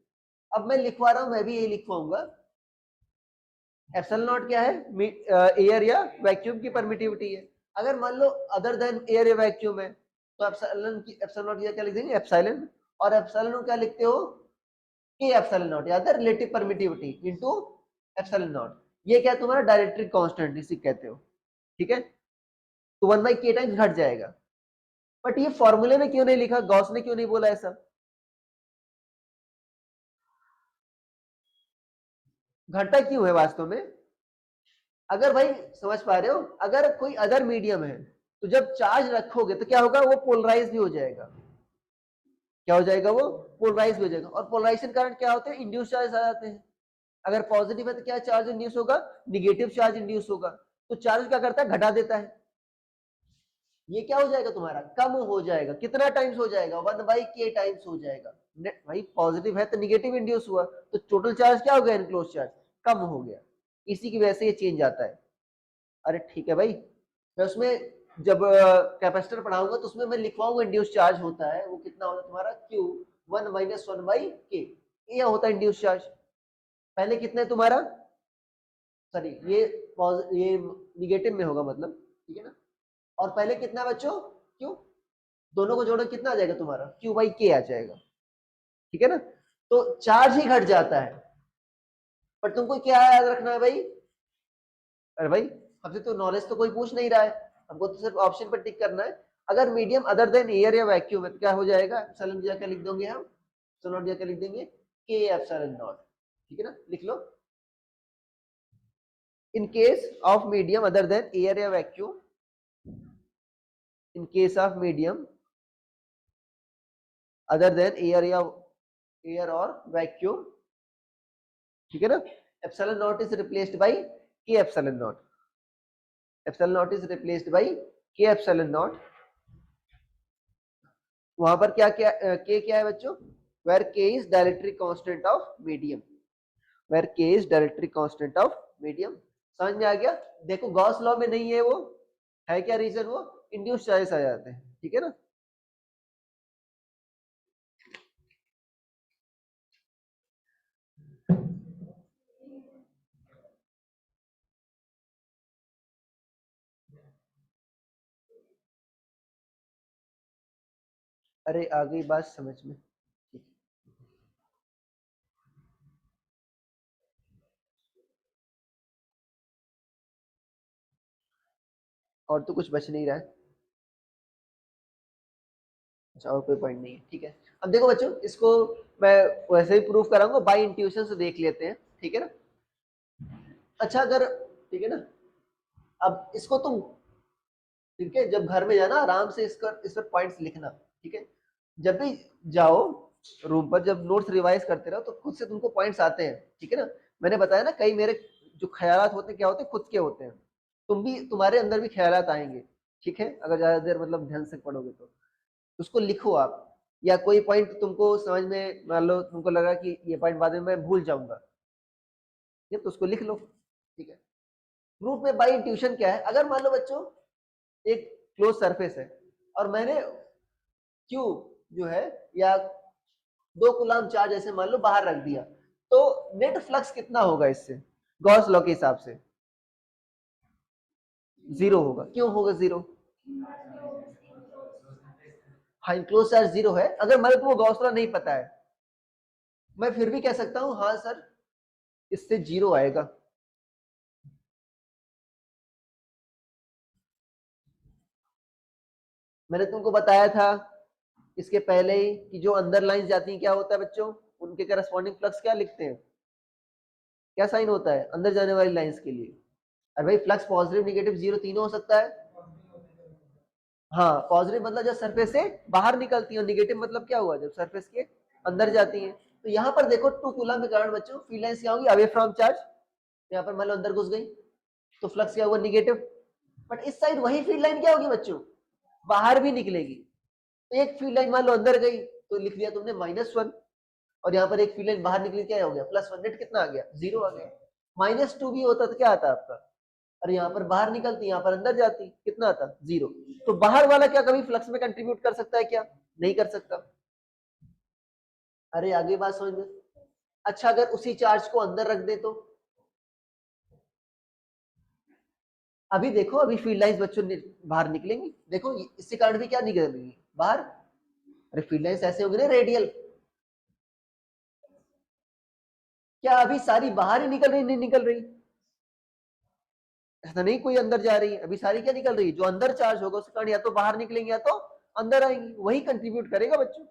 A: अब मैं लिखवा रहा हूं, मैं भी यही लिखवाऊंगा। ε0 क्या है, एयर या वैक्यूम की परमिटिविटी है। अगर मान लो अदर देन एयर या वैक्यूम है तो ε0 की क्या लिख देंगे, एप्सिलॉन, और एप्सिलॉन क्या लिखते हो, के एप्सिलॉन, याद है, रिलेटिव परमिटिविटी इनटू एप्सिलॉन। ये क्या है तुम्हारा डायरेक्ट्रिक कांस्टेंट इसी कहते हो, ठीक है। तो 1/k टाइम्स घट जाएगा। बट ये फॉर्मूले में क्यों नहीं लिखा, गॉस ने क्यों नहीं बोला ऐसा, घटा क्यों है वास्तव में। अगर भाई समझ पा रहे हो, अगर कोई अदर मीडियम है तो जब चार्ज रखोगे तो क्या होगा, वो पोलराइज भी हो जाएगा, क्या हो जाएगा, वो पोलराइज हो जाएगा। और पोलराइजेशन कारण क्या होते हैं, इंड्यूस चार्ज आ जाते हैं। अगर पॉजिटिव है तो क्या चार्ज इंड्यूस होगा, निगेटिव चार्ज इंड्यूस होगा। तो चार्ज क्या करता है, घटा देता है। ये क्या हो जाएगा तुम्हारा, कम हो जाएगा। कितना टाइम्स हो जाएगा, 1/k टाइम्स हो जाएगा। भाई पॉजिटिव है तो निगेटिव इंड्यूस हुआ, तो टोटल चार्ज क्या हो गया, इनक्लोज चार्ज कम हो गया। इसी की वजह से ये चेंज आता है। अरे ठीक है भाई, मैं उसमें जब कैपेसिटर पढ़ाऊंगा तो उसमें मैं लिखवाऊंगा इंड्यूस चार्ज होता है, वो कितना होता है तुम्हारा, Q1 - 1/k, ये होता है इंड्यूस चार्ज। पहले कितना है तुम्हारा, सॉरी ये निगेटिव में होगा मतलब, ठीक है ना। और पहले कितना है बच्चों, क्यों, दोनों को जोड़ो कितना आ जाएगा तुम्हारा, Q/k आ जाएगा, ठीक है ना। तो चार्ज ही घट जाता है। पर तुमको क्या याद रखना है भाई, अरे भाई हमसे तो नॉलेज तो कोई पूछ नहीं रहा है, हमको तो सिर्फ ऑप्शन पर टिक करना है। अगर मीडियम अदर देन एयर या वैक्यूम है तो क्या हो जाएगा, एप्सिलॉन की जगह लिख देंगे हम, एप्सिलॉन की जगह लिख देंगे के एप्सिलॉन नॉट, ठीक है ना, लिख लो। In case of medium other than air या vacuum, in case of medium other than air or vacuum, ठीक है ना, epsilon naught is replaced by k epsilon naught, epsilon naught is replaced by k epsilon naught। वहां पर क्या क्या k क्या है बच्चों, where k is dielectric constant of medium, where k is dielectric constant of medium। समझ में आ गया। देखो गॉस लॉ में नहीं है वो, है क्या रीजन, वो इंड्यूस चार्जेस आ जाते हैं, ठीक है ना। अरे आ गई बात समझ में, और तो कुछ बच नहीं रहा है। अच्छा और कोई पॉइंट नहीं है, ठीक है। अब देखो बच्चों, इसको मैं वैसे ही प्रूफ कराऊंगा, बाय इंट्यूशन से देख लेते हैं, ठीक है ना। अच्छा अगर, ठीक है ना, अब इसको तुम ठीक है, जब घर में जाना आराम से इस पर पॉइंट्स लिखना, ठीक है, जब भी जाओ रूम पर, जब नोट्स रिवाइज करते रहो तो खुद से तुमको पॉइंट्स आते हैं, ठीक है ना। मैंने बताया ना, कई मेरे जो ख्यालात होते हैं क्या होते हैं, खुद के होते हैं। तुम्हारे अंदर भी ख्यालात आएंगे, ठीक है, अगर ज्यादा देर मतलब ध्यान से पढ़ोगे तो उसको लिखो आप। या कोई पॉइंट तुमको समझ में, मान लो तुमको लगा कि ये पॉइंट बाद में मैं भूल जाऊंगा, ये तो उसको लिख लो, ठीक है। प्रूफ में बाय इंट्यूशन क्या है, अगर मान लो बच्चों एक क्लोज सरफेस है और मैंने क्यू जो है या 2 कूलम चार्ज ऐसे मान लो बाहर रख दिया, तो नेट फ्लक्स कितना होगा इससे गॉस लॉ के हिसाब से? 0 होगा। क्यों होगा 0? हाँ, क्लोज चार्ज 0 है। अगर मान लो तुमको गॉस लॉ नहीं पता है, मैं फिर भी कह सकता हूं हाँ सर इससे 0 आएगा। मैंने तुमको बताया था इसके पहले ही कि जो अंदर लाइन जाती हैं क्या होता है बच्चों, उनके करस्पॉन्डिंग फ्लक्स क्या लिखते हैं, क्या साइन होता है अंदर जाने वाली लाइंस के लिए? अरे भाई फ्लक्स पॉजिटिव नेगेटिव 0 तीनों हो सकता है। हाँ, पॉजिटिव मतलब जब सरफेस से बाहर निकलती है, और नेगेटिव मतलब क्या हुआ, जब सरफेस के अंदर जाती है। तो यहाँ पर देखो 2 कूलम के कारण बच्चों फील्ड लाइंस क्या होगी, अवे फ्रॉम चार्ज। यहाँ पर मान लो अंदर घुस गई तो फ्लक्स क्या हुआ, निगेटिव। बट इस साइड वही फील्ड लाइन क्या होगी बच्चों, बाहर भी निकलेगी। तो एक फील्ड लाइन मान लो अंदर गई तो लिख दिया तुमने -1, और यहाँ पर एक फील्ड लाइन बाहर निकली क्या हो गया, +1। नेट कितना आ गया, 0 आ गया। -2 भी होता तो क्या आता आपका, अरे यहाँ पर बाहर निकलती, यहाँ पर अंदर जाती, कितना आता, 0। तो बाहर वाला क्या कभी फ्लक्स में कंट्रीब्यूट कर सकता है क्या, नहीं कर सकता। अरे आगे बात समझ में। अच्छा, अगर उसी चार्ज को अंदर रख दे तो अभी देखो, अभी फील्ड लाइंस बच्चों बाहर निकलेंगी, देखो इसके कारण भी क्या निकल रही है बाहर। अरे फील्ड लाइंस ऐसे होगी ना रेडियल, क्या अभी सारी बाहर ही निकल रही, नहीं निकल रही? ऐसा नहीं कोई अंदर जा रही है, अभी सारी क्या निकल रही है, जो अंदर चार्ज होगा उसके कारण या तो बाहर निकलेंगे या तो अंदर आएंगी, वही कंट्रीब्यूट करेगा बच्चों।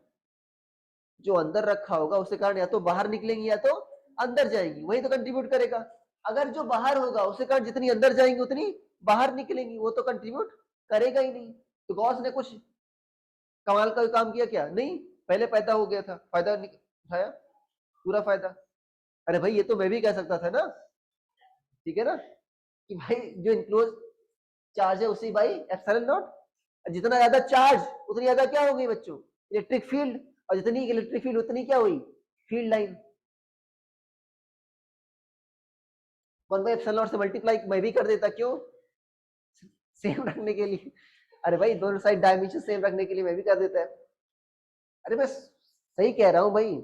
A: जो अंदर रखा होगा उसके कारण या तो बाहर निकलेंगी या तो अंदर जाएंगी, वही तो कंट्रीब्यूट करेगा। अगर जो बाहर होगा उसके कारण जितनी अंदर जाएंगी उतनी बाहर निकलेंगी, वो तो कंट्रीब्यूट करेगा ही नहीं। तो गॉस ने कुछ कमाल का काम किया क्या, नहीं, पहले पैदा हो गया था, फायदा उठाया पूरा फायदा। अरे भाई ये तो मैं भी कह सकता था ना, ठीक है ना, कि भाई जो इनक्लोज चार्ज है उसी बाई एप्सिलॉन नॉट, जितना ज्यादा चार्ज उतनी ज्यादा क्या हो गई बच्चों, इलेक्ट्रिक फील्ड, और जितनी इलेक्ट्रिक फील्ड उतनी क्या हुई, फील्ड लाइन। 1/एप्सिलॉन नॉट से मल्टीप्लाई मैं भी कर देता, क्यों, सेम रखने के लिए। अरे भाई दोनों साइड डायमेंशन सेम रखने के लिए मैं भी कर देता है। अरे मैं सही कह रहा हूँ भाई,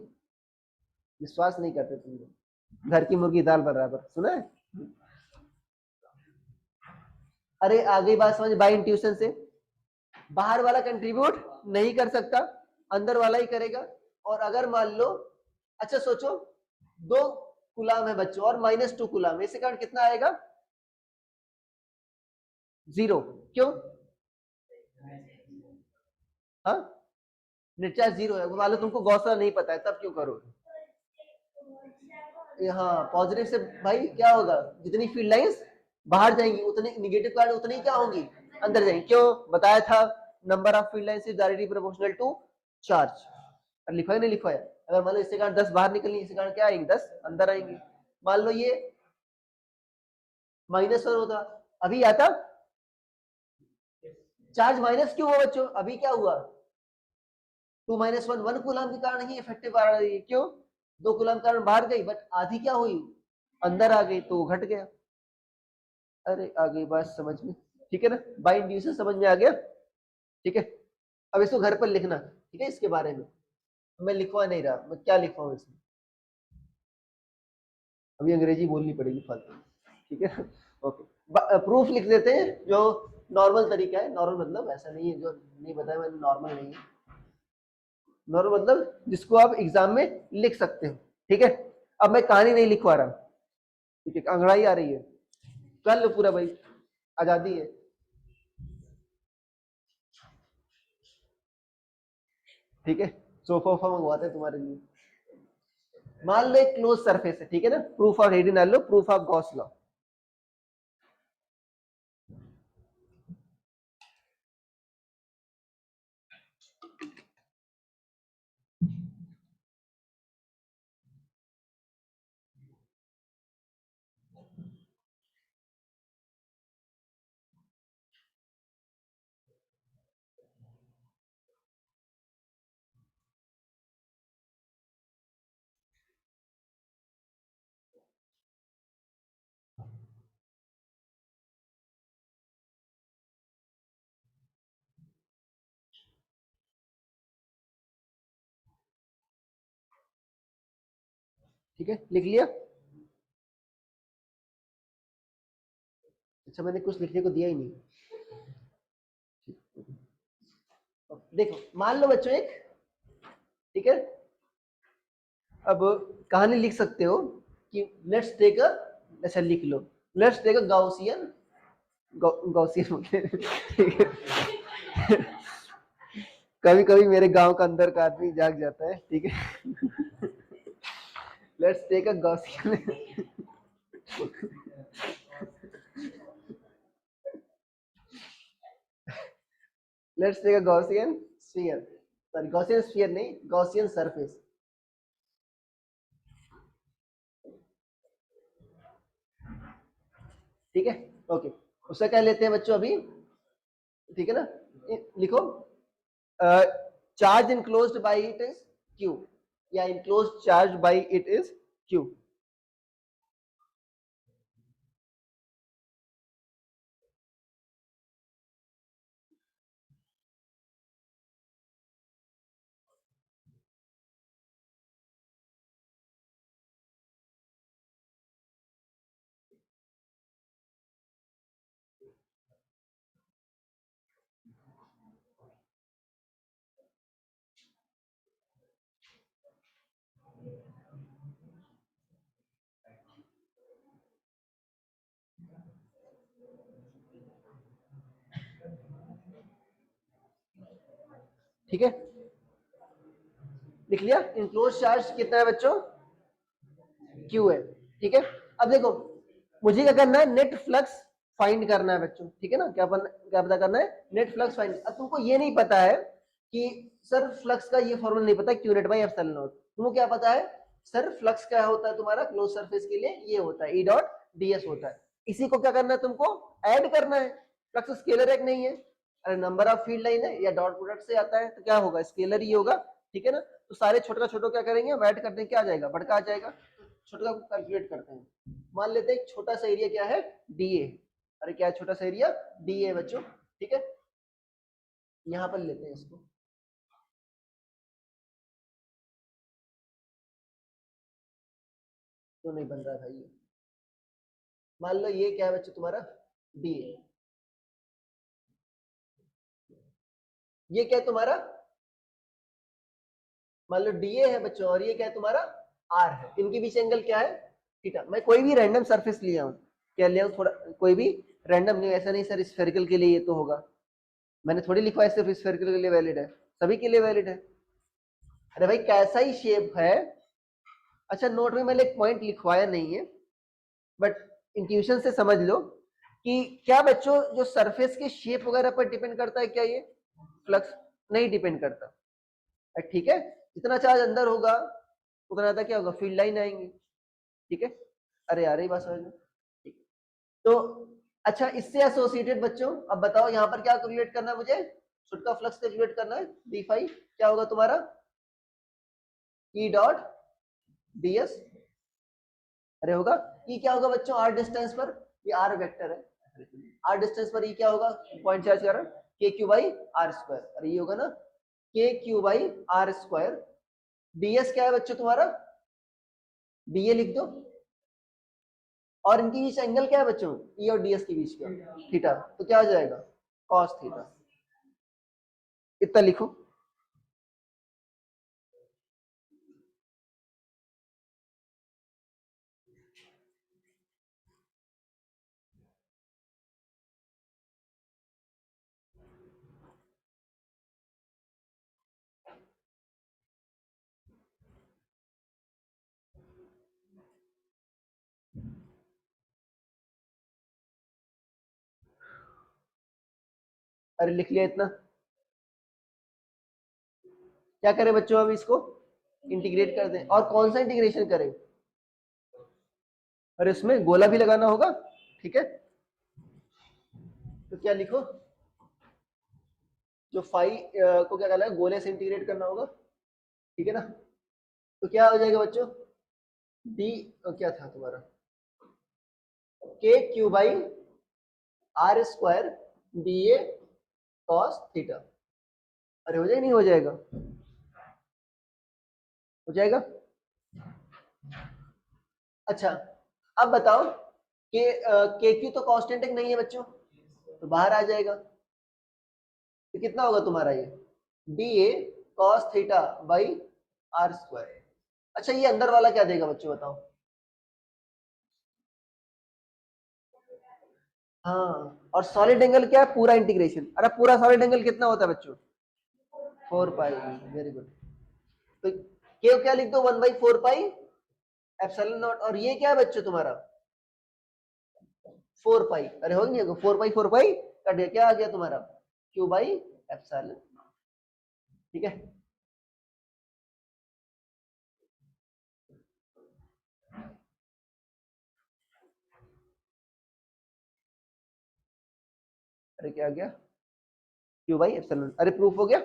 A: विश्वास नहीं करते तुम लोग। घर की मुर्गी दाल बराबर, सुना है। अरे आगे बात समझ, बाय इंट्यूशन से बाहर वाला कंट्रीब्यूट नहीं कर सकता, अंदर वाला ही करेगा। और अगर मान लो, अच्छा सोचो 2 कूलम है बच्चों और -2 कूलम, इसके कारण कितना आएगा, 0। क्यों, हाँ, नेट चार्ज 0 है। मान लो तुमको गॉस लॉ नहीं पता है, तब क्यों करोगे। हाँ, पॉजिटिव से भाई क्या होगा, जितनी फील्ड लाइंस बाहर जाएंगी उतनी, निगेटिव कारण उतनी क्या होंगी, अंदर जाएंगी। क्यों, बताया था, number of field lines is directly proportional to charge. लिखा है नहीं लिखा है, अगर मान लो इससे कारण 10 बाहर निकलनी, इससे कारण क्या आएंगे, 10 अंदर आएंगे। मान लो ये -1 होता, अभी आता चार्ज माइनस क्यों हुआ बच्चों, अभी क्या हुआ, 2 - 1 1 कूलम के कारण ही इफेक्टिव आ रही है। क्यों, 2 कूलम कारण बाहर गई, बट आधी क्या हुई, अंदर आ गई, तो घट गया। अरे आ गई बात समझ में, ठीक है ना, बाय इंड्यूशन समझ में आ गया, ठीक है। अब इसको घर पर लिखना, ठीक है, इसके बारे में मैं लिखवा नहीं रहा, मैं क्या लिखवाऊं इसमें, अभी अंग्रेजी बोलनी पड़ेगी फालतू, ठीक है। ओके, प्रूफ लिख देते हैं, जो नॉर्मल तरीका है, नॉर्मल मतलब ऐसा नहीं है जो नहीं बताया मैंने, नॉर्मल नहीं है, नॉर्मल मतलब जिसको आप एग्जाम में लिख सकते हो, ठीक है। अब मैं कहानी नहीं लिखवा रहा, ठीक है, अंगड़ाई आ रही है, कर लो पूरा भाई, आजादी है, ठीक है। सोफा वोफा मंगवाते हैं तुम्हारे लिए। मान लो एक क्लोज सरफेस है, ठीक है ना, प्रूफ ऑफ हेडी डाल लो, प्रूफ ऑफ गॉस लॉ। ठीक है, लिख लिया। अच्छा, मैंने कुछ लिखने को दिया ही नहीं। देखो मान लो बच्चों एक, ठीक है, अब कहानी लिख सकते हो कि लेट्स टेक अ, ऐसा लिख लो, let's take a Gaussian, Gaussian ठीक है। कभी कभी मेरे गांव का अंदर का आदमी जाग जाता है, ठीक है। Let's take a Gaussian, let's take a Gaussian sphere, sorry Gaussian sphere नहीं, गॉसियन सरफेस। ठीक है, ओके, उसका क्या लेते हैं बच्चों अभी, ठीक है ना, लिखो charge enclosed by it is Q, या enclosed charge by it is Q. ठीक है, लिख लिया, इनक्लोज चार्ज कितना है बच्चों, क्यू है। ठीक है, अब देखो मुझे क्या करना है, नेट फ्लक्स फाइंड करना है बच्चों, ठीक है ना, क्या पता करना है, नेट फ्लक्स फाइंड। अब तुमको ये नहीं पता है कि सर फ्लक्स का ये फॉर्मूला नहीं पता, Q net by epsilon not, तुमको क्या पता है सर फ्लक्स क्या होता है तुम्हारा क्लोज सरफेस के लिए, ये होता है ई डॉट डीएस होता है। इसी को क्या करना है तुमको, ऐड करना है। फ्लक्स स्केलर एक नहीं है, अरे नंबर ऑफ फील्ड लाइन है या डॉट प्रोडक्ट से आता है तो क्या होगा, स्केलर ही होगा, ठीक है ना। तो सारे छोटे का छोटे क्या करेंगे, ऐड करने क्या आ जाएगा, बड़का आ जाएगा। छोटा को कैलकुलेट करते हैं, मान लेते हैं छोटा सा एरिया क्या है, डीए। अरे क्या है छोटा सा एरिया, डीए बच्चों, ठीक है, यहां पर लेते हैं इसको। तो नहीं बन रहा भाई ये, मान लो ये क्या है बच्चों तुम्हारा, डीए, ये क्या है तुम्हारा, मान लो डीए है बच्चों, और ये क्या है तुम्हारा आर है, इनके बीच एंगल क्या है, थीटा। मैं कोई भी रैंडम सरफेस लिया हूं, क्या लिया हूं, थोड़ा कोई भी रैंडम नहीं, ऐसा नहीं सर स्फेरिकल के लिए ये तो होगा, मैंने थोड़ी लिखवाया सिर्फ स्फेरिकल के लिए वैलिड है, सभी के लिए वैलिड है। अरे भाई कैसा ही शेप है, अच्छा नोट में मैंने एक पॉइंट लिखवाया नहीं है, बट इंट्यूशन से समझ लो कि क्या बच्चों जो सरफेस के शेप वगैरह पर डिपेंड करता है क्या ये फ्लक्स, नहीं डिपेंड करता, ठीक है। जितना चार्ज अंदर होगा उतना ज्यादा क्या होगा, फील्ड लाइन आएंगी, ठीक है। अरे यार ये बात समझ लो, ठीक है। तो अच्छा इससे एसोसिएटेड बच्चों, अब बताओ यहाँ पर क्या कैलकुलेट करना है मुझे, शुड का फ्लक्स कैलकुलेट करना है, डी फाई क्या होगा तुम्हारा, ई डॉट डीएस, अरे होगा ई क्या होगा बच्चों, आर डिस्टेंस पर, ये आर वेक्टर है, आर डिस्टेंस पर ई क्या होगा, पॉइंट चार्ज कर के क्यू बाई आर स्क्वायर, अरे ये होगा ना K Q by are square. DS क्या है बच्चों तुम्हारा, डीए लिख दो, और इनके बीच एंगल क्या है बच्चों, ई और डीएस के बीच का थीटा, तो क्या हो जाएगा कॉस थीटा, इतना लिखो। अरे लिख लिया इतना, क्या करें बच्चों अब इसको इंटीग्रेट कर दें, और कौन सा इंटीग्रेशन करें, अरे इसमें गोला भी लगाना होगा, ठीक है। तो क्या लिखो, जो फाई को क्या कहना है, गोले से इंटीग्रेट करना होगा, ठीक है ना। तो क्या हो जाएगा बच्चों, डी क्या था तुम्हारा, K Q by are square D A cos theta, अरे हो जाएगा नहीं हो जाएगा, हो जाएगा। अच्छा अब बताओ के क्यू तो कांस्टेंट नहीं है बच्चों, तो बाहर आ जाएगा, तो कितना होगा तुम्हारा ये D A cos theta by are square. अच्छा ये अंदर वाला क्या देगा बच्चों बताओ। हाँ और सॉलिड एंगल क्या है, पूरा इंटीग्रेशन। अरे पूरा सॉलिड एंगल कितना होता है बच्चों, 4 पाई। Very good. तो के क्या लिख दो, 1/4 पाई एप्सिलॉन नॉट। और ये क्या है बच्चों तुम्हारा 4 पाई। अरे हो नहीं, 4 पाई कट गया, क्या आ गया तुम्हारा क्यू बाई एप्सिलॉन। ठीक है। अरे क्या आ गया क्यू बाई एप्सिलॉन। अरे प्रूफ हो गया।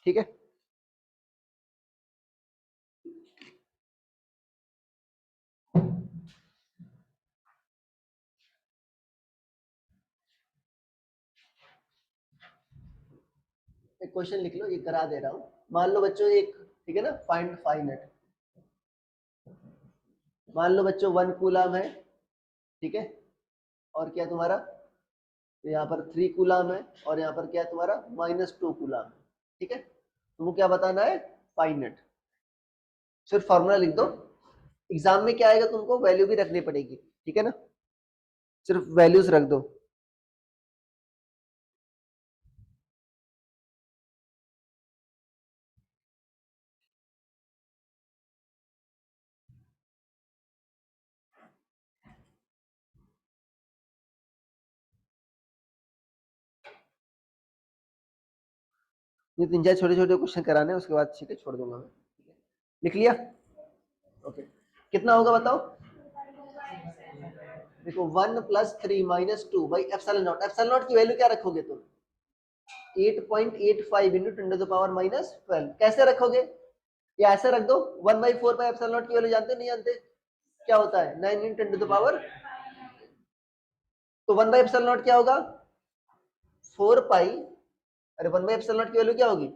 A: ठीक है। एक क्वेश्चन लिख लो, ये करा दे रहा हूं। मान लो बच्चों एक, ठीक है ना, फाइंड फाइनेट। मान लो बच्चों 1 कूलम है, ठीक है, और क्या तुम्हारा यहाँ पर 3 कूलम है, और यहाँ पर क्या है तुम्हारा -2 कूलम। ठीक है, तुमको क्या बताना है, फाइनेट। सिर्फ फॉर्मूला लिख दो। एग्जाम में क्या आएगा तुमको वैल्यू भी रखनी पड़ेगी, ठीक है ना, सिर्फ वैल्यूज रख दो। ये 3-4 छोटे छोटे क्वेश्चन कराने हैं, उसके बाद ठीक है छोड़ दूंगा मैं। लिख लिया, ओके। कितना होगा बताओ, देखो 1+3 - 2 एप्सिलॉन नॉट। एप्सिलॉन नॉट की वैल्यू क्या रखोगे तुम, 8.85 इंटू 10⁻12। कैसे रखोगे, या ऐसे रख दो, 1/4 एप्सिलॉन नॉट की वैल्यू जानते नहीं जानते, क्या होता है 9 इंटू 10⁻। तो 1/एप्सिलॉन नॉट क्या होगा 4 पाई। अरे 1/एप्सिलॉन नॉट की वैल्यू क्या होगी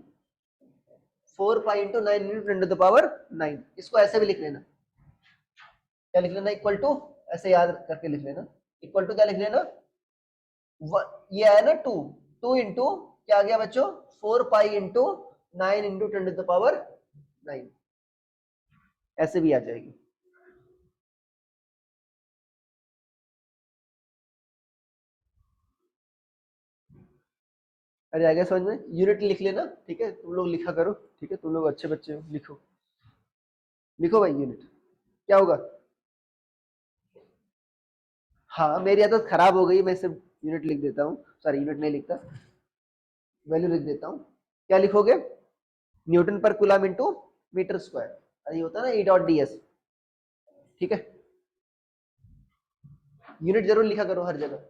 A: 4 पाई इंटू 9 इंटू 10�9। इसको ऐसे भी लिख लेना, क्या लिख लेना, इक्वल टू, ऐसे याद करके लिख लेना, इक्वल टू क्या लिख लेना, ये है ना 2 इंटू क्या आ गया बच्चों 4 पाई इंटू 9 इंटू 10⁹ ऐसे भी आ जाएगी। अरे आ गया समझ में, यूनिट लिख लेना, ठीक है, तुम लोग लिखा करो, ठीक है, तुम लोग अच्छे बच्चे हो, लिखो लिखो भाई यूनिट क्या होगा। हाँ मेरी आदत खराब हो गई, मैं सिर्फ यूनिट लिख देता हूँ, सॉरी यूनिट नहीं लिखता, वैल्यू लिख देता हूँ। क्या लिखोगे, न्यूटन पर कूलम इंटू मीटर स्क्वायर। अरे ये होता है ना E.ds। ठीक है, यूनिट जरूर लिखा करो हर जगह।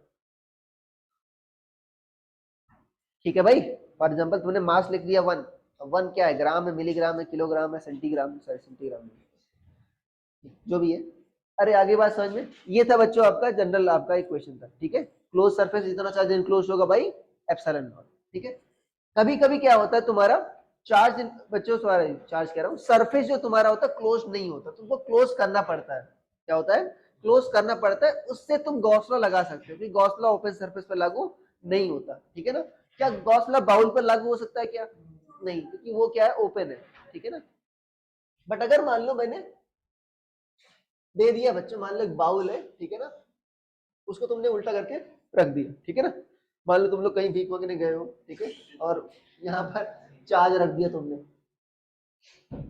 A: ठीक है भाई, फॉर एग्जाम्पल तुमने मास लिख दिया 1, वन क्या है, ग्राम है, मिलीग्राम है, किलोग्राम है, सेंटीग्राम, सॉरी सेंटीग्राम जो भी है। अरे आगे बात समझ में, ये था बच्चों आपका जनरल आपका एक क्वेश्चन था। ठीक है, क्लोज सरफेस जितना चार्ज इनक्लोज होगा भाई एप्सिलॉन नॉट। ठीक है, कभी कभी क्या होता है तुम्हारा चार्ज, बच्चों सॉरी चार्ज कह रहा हूँ, सरफेस जो तुम्हारा होता है क्लोज नहीं होता, तुमको क्लोज करना पड़ता है। क्या होता है, क्लोज करना पड़ता है, उससे तुम गौसला लगा सकते हो, क्योंकि गौसला ओपन सरफेस पर लागू नहीं होता। ठीक है ना, क्या गौसला बाउल पर लागू हो सकता है क्या, नहीं, क्योंकि वो क्या है ओपन है। ठीक है ना, बट अगर मान लो मैंने दे दिया बच्चों, मान लो एक बाउल है, ठीक है ना, उसको तुमने उल्टा करके रख दिया, ठीक है ना, मान लो तुम लोग कहीं भीख मांगने गए हो, ठीक है, और यहाँ पर चार्ज रख दिया तुमने,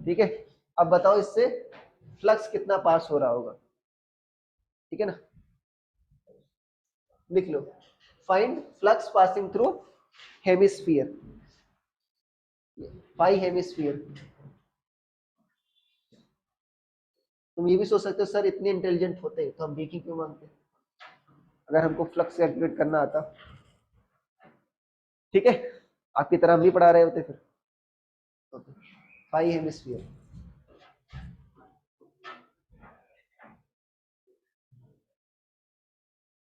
A: ठीक है, अब बताओ इससे फ्लक्स कितना पास हो रहा होगा। ठीक है ना, लिख लो, find flux passing through hemisphere, pi hemisphere. तुम ये भी सोच सकते हो सर इतने इंटेलिजेंट होते तो हम भीख क्यों मांगते, अगर हमको फ्लक्स कैलकुलेट करना आता। ठीक है, आपकी तरह हम भी पढ़ा रहे होते फिर। पाई हेमिस्फीयर,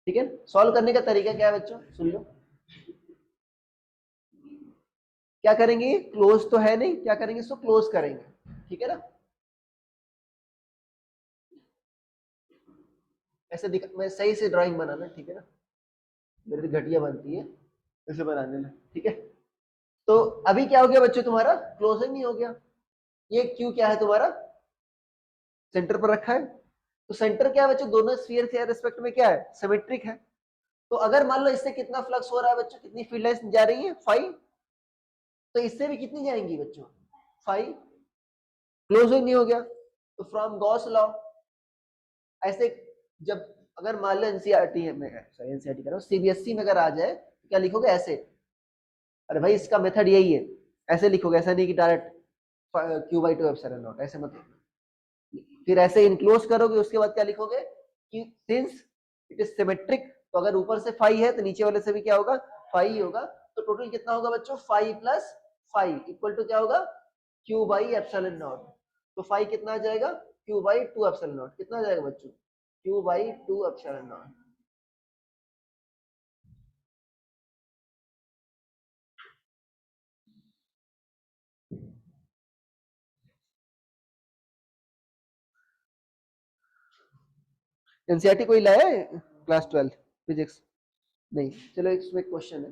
A: ठीक है, सॉल्व करने का तरीका क्या है बच्चों सुन लो। क्या करेंगे, क्लोज तो है नहीं, क्या करेंगे इसको क्लोज करेंगे। ठीक है ना, ऐसे दिख, मैं सही से ड्राइंग बनाना, ठीक है ना, मेरी तो घटिया बनती है, ऐसे बनाने में, ठीक है। तो अभी क्या हो गया बच्चों, तुम्हारा क्लोजिंग नहीं हो गया, ये क्यू क्या है तुम्हारा, सेंटर पर रखा है। तो सेंटर क्या है बच्चों, दोनों स्फीयर के रिस्पेक्ट में क्या है, सिमेट्रिक है। तो अगर मान लो इससे कितना फ्लक्स हो रहा है बच्चों, कितनी फील्ड लाइंस जा रही है 5, तो इससे भी कितनी जाएंगी बच्चों 5, क्लोजिंग नहीं हो गया। तो फ्रॉम गॉस लॉ ऐसे, जब अगर मान लो एनसीईआरटी में, सॉरी एनसीईआरटी कह रहा हूं, सीबीएसई में अगर आ जाए तो क्या लिखोगे ऐसे, अरे भाई इसका मेथड यही है, ऐसे लिखोगे, ऐसा नहीं कि direct Q by two epsilon not, ऐसे मत लिखना। फिर ऐसे इनक्लोज करोगे, उसके बाद क्या लिखोगे कि सिंस इट इज सिमेट्रिक, तो अगर ऊपर से 5 है तो नीचे वाले से भी क्या होगा 5 ही होगा। तो टोटल कितना होगा बच्चों 5 प्लस 5 इक्वल टू क्या होगा क्यू बाई एप्सिलॉन नॉट। तो 5 कितना आ जाएगा Q by two epsilon not, कितना आ जाएगा बच्चों Q by two epsilon not. NCERT कोई लाया है क्लास 12 फिजिक्स, नहीं, चलो इसमें क्वेश्चन है,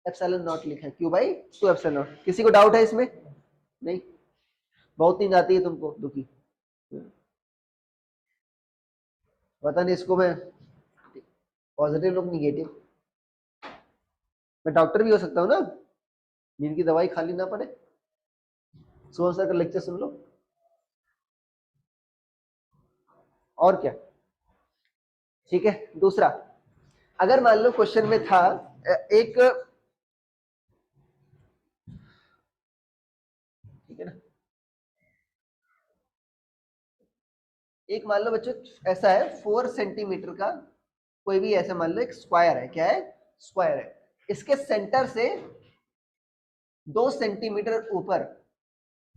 A: एप्सिलॉन नॉट लिखा है Q by two epsilon not, किसी को डाउट है इसमें, नहीं, बहुत नींद आती है तुमको दुखी, पता नहीं इसको मैं पॉजिटिव लोग निगेटिव, मैं डॉक्टर भी हो सकता हूँ ना, नींद की दवाई खाली ना पड़े, सुबह सर का लेक्चर सुन लो, और क्या, ठीक है। दूसरा, अगर मान लो क्वेश्चन में था एक, ठीक है ना, एक मान लो बच्चों ऐसा है 4 सेंटीमीटर का कोई भी, ऐसा मान लो एक स्क्वायर है, क्या है स्क्वायर है, इसके सेंटर से 2 सेंटीमीटर ऊपर,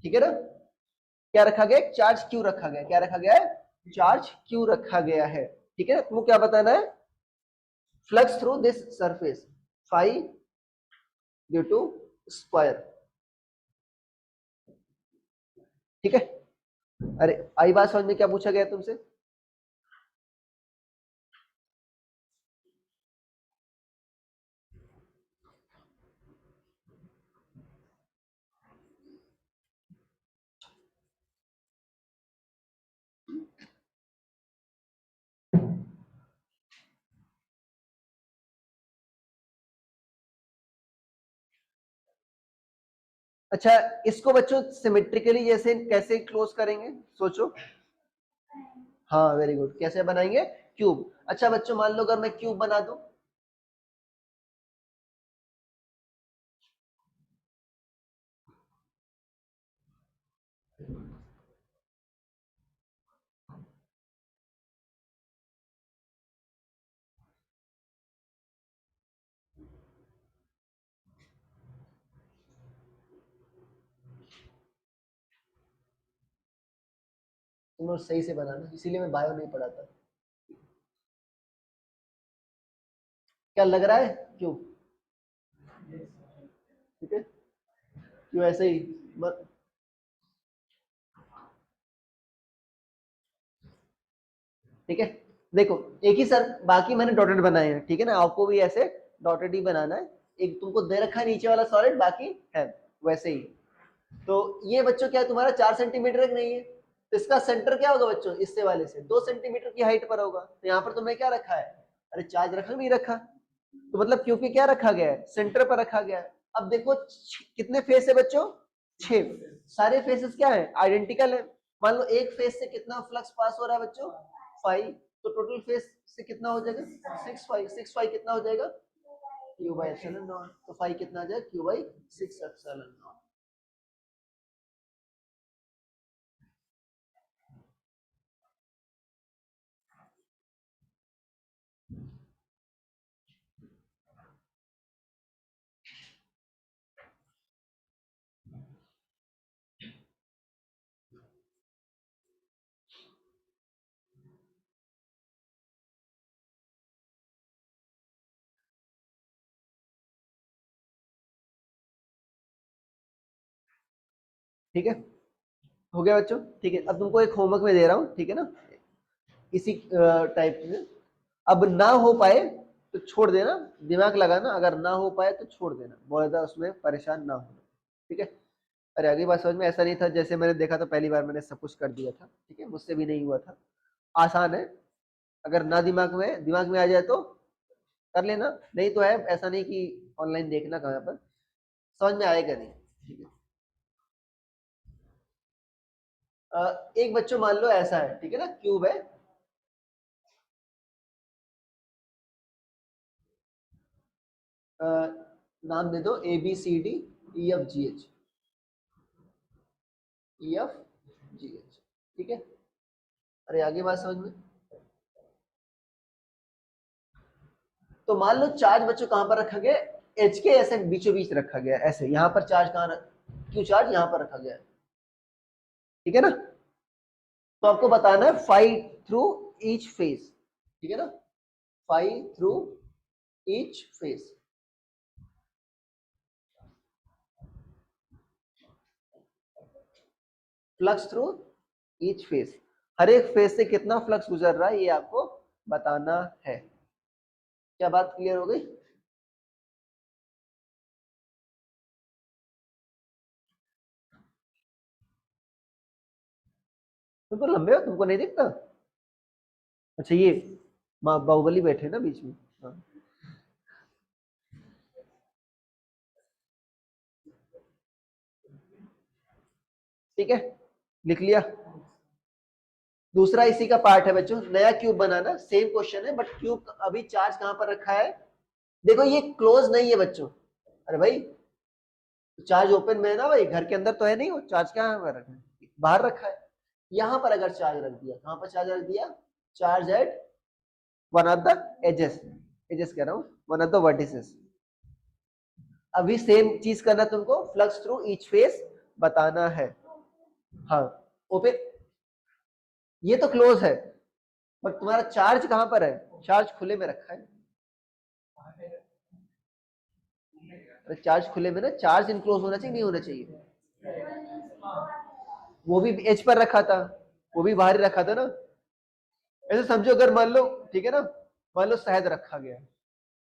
A: ठीक है ना, क्या रखा गया, चार्ज क्यू रखा गया, क्या रखा गया है, चार्ज क्यू रखा गया है, ठीक है ना। तुमको क्या बताना है, flux through this surface 5 due to square, ठीक है। अरे आई बात समझ में, क्या पूछा गया तुमसे, अच्छा इसको बच्चों सिमेट्रिकली जैसे कैसे क्लोज करेंगे, सोचो, हाँ वेरी गुड, कैसे बनाएंगे क्यूब। अच्छा बच्चों मान लो अगर मैं क्यूब बना दूं, तुम लोग सही से बनाना, इसीलिए मैं बायो नहीं पढ़ाता, क्या लग रहा है क्यूब, ठीक है, क्यों ऐसे ही ठीक है। देखो एक ही सर, बाकी मैंने डॉटेड बनाए हैं, ठीक है ना, आपको भी ऐसे डॉटेड ही बनाना है, एक तुमको दे रखा है नीचे वाला सॉलिड, बाकी है वैसे ही। तो ये बच्चों क्या है तुम्हारा 4 सेंटीमीटर नहीं है, तो इसका सेंटर क्या होगा बच्चों, इससे वाले से 2 सेंटीमीटर की हाइट पर होगा, तो यहाँ पर तुमने क्या रखा है, अरे चार्ज रखा नहीं रखा, तो मतलब क्योंकि क्या रखा गया है, सेंटर पर रखा गया है। अब देखो कितने फेस है बच्चों, 6, सारे फेसेस क्या है आइडेंटिकल है। मान लो एक फेस से कितना फ्लक्स पास हो रहा है बच्चों 5, तो टोटल फेस से कितना हो जाएगा 6 5 कितना हो जाएगा क्यू बाई एप्सिलॉन नॉट, तो 5 कितना आ जाएगा क्यू बाई 6 एप्सिलॉन नॉट। ठीक है, हो गया बच्चों? ठीक है, अब तुमको एक होमवर्क में दे रहा हूँ, ठीक है ना, इसी टाइप में। अब ना हो पाए तो छोड़ देना, दिमाग लगाना, अगर ना हो पाए तो छोड़ देना, बहुत ज्यादा उसमें परेशान ना होना, ठीक है। अरे अगली बात समझ में, ऐसा नहीं था जैसे मैंने देखा था पहली बार मैंने सब कुछ कर दिया था, ठीक है, मुझसे भी नहीं हुआ था। आसान है, अगर ना दिमाग में आ जाए तो कर लेना, नहीं तो है, ऐसा नहीं कि ऑनलाइन देखना कहाँ पर, समझ में आएगा नहीं, ठीक है। एक बच्चों मान लो ऐसा है, ठीक है ना, क्यूब है, नाम दे दो ABCDEFGH, EFGH, ठीक है। अरे आगे बात समझ में। तो मान लो चार्ज बच्चों कहां पर रखा गया, एच के ऐसे बीचों बीच रखा गया, ऐसे यहां पर चार्ज क्यों चार्ज यहां पर रखा गया है, ठीक है ना। तो आपको बताना है फाई थ्रू ईच फेज, ठीक है ना, phi through each face, flux through each face, हर एक फेज से कितना फ्लक्स गुजर रहा है ये आपको बताना है। क्या बात क्लियर हो गई? तुम तो लंबे हो, तुमको नहीं दिखता? अच्छा ये माँ बाहुबली बैठे ना बीच में, हाँ। ठीक है, लिख लिया। दूसरा इसी का पार्ट है बच्चों, नया क्यूब बनाना, सेम क्वेश्चन है बट क्यूब अभी चार्ज कहां पर रखा है, देखो ये क्लोज नहीं है बच्चों, अरे भाई चार्ज ओपन में है ना भाई, घर के अंदर तो है नहीं, वो चार्ज कहां पर रखा है, बाहर रखा है। यहां पर अगर चार्ज रख दिया, कहां पर चार्ज रख दिया, charge at one of the edges, edges कह रहा हूं, वन ऑफ द वर्टिसेस। अभी सेम चीज करना तुमको, फ्लक्स थ्रू ईच फेस बताना है। हाँ ओपन, ये तो क्लोज है, पर तुम्हारा चार्ज कहां पर है, चार्ज खुले में रखा है। अरे चार्ज खुले में ना, चार्ज इनक्लोज होना चाहिए, नहीं होना चाहिए, वो भी एज पर रखा था, वो भी बाहर ही रखा था ना। ऐसे समझो, अगर मान लो, ठीक है ना, मान लो शहद रखा गया है,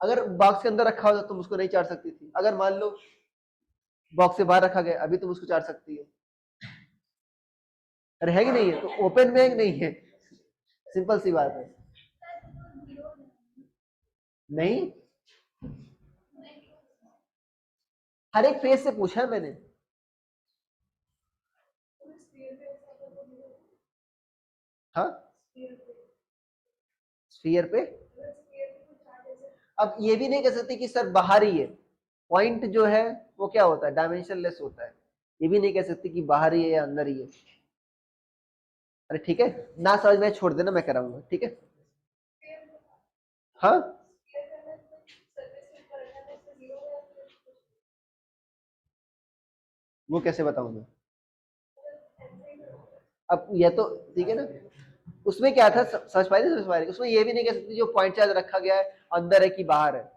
A: अगर बॉक्स के अंदर रखा होता तुम उसको नहीं चाट सकती थी, अगर मान लो बॉक्स से बाहर रखा गया अभी तुम उसको चाट सकती हो। अरे है कि नहीं है, तो ओपन में है कि नहीं है, सिंपल सी बात है। नहीं, हर एक फेज से पूछा है मैंने। हाँ स्फीयर पे, अब ये भी नहीं कह सकते कि सर बाहर ही है, पॉइंट जो है वो क्या होता है, डायमेंशनलेस होता है, ये भी नहीं कह सकते कि बाहर ही है या अंदर ही है। अरे ठीक है, ना समझ में छोड़ देना, मैं कराऊंगा, ठीक है। हाँ वो कैसे बताऊंगा, अब ये तो ठीक है ना, उसमें क्या था, समझ पाए ना, समझ पाए, उसमें ये भी नहीं कह सकते जो पॉइंट चार्ज रखा गया है अंदर है कि बाहर है।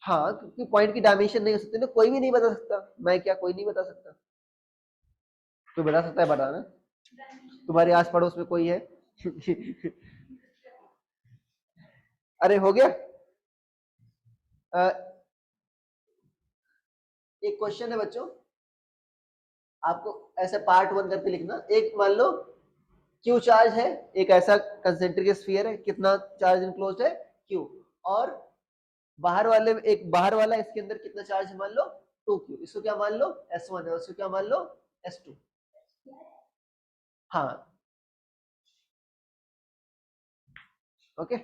A: हाँ क्योंकि पॉइंट की डायमेंशन नहीं हो सकती ना, कोई भी नहीं बता सकता, मैं क्या, कोई नहीं बता सकता, कोई बता सकता है, बताना, तुम्हारे आस पड़ोस में कोई है? अरे हो गया। अ, एक क्वेश्चन है बच्चों, आपको ऐसे पार्ट वन करके लिखना, एक मान लो क्यू चार्ज है, एक ऐसा कंसेंट्रिक स्फीयर है, कितना चार्ज इनक्लोज्ड है, क्यू, और बाहर वाले, एक बाहर वाला, इसके अंदर कितना चार्ज है मान लो 2Q, इसको क्या मान लो S1 है, उसको क्या मान लो S2। हाँ ओके,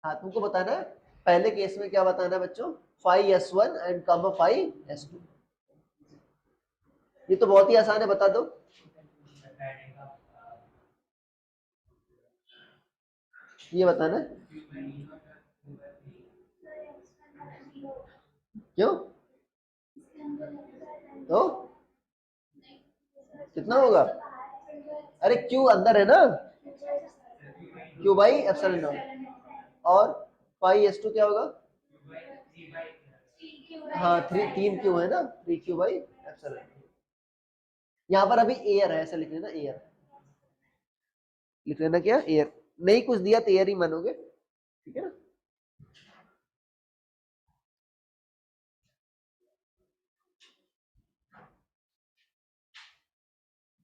A: हाँ तुमको बताना है, पहले केस में क्या बताना है बच्चों, phi S1 and comma phi S2, ये तो बहुत ही आसान है, बता दो। ये बताना है क्यों, तो कितना होगा, अरे क्यू अंदर है ना, क्यू बाई एप्सिलॉन नॉट, और फाई S2 क्या होगा, हाँ 3 क्यू है ना, 3Q बाई एप्सिलॉन। यहाँ पर अभी एयर है, ऐसा लिख लेना एयर, लिख लेना क्या एयर, नहीं कुछ दिया तो एयर ही मानोगे, ठीक है ना।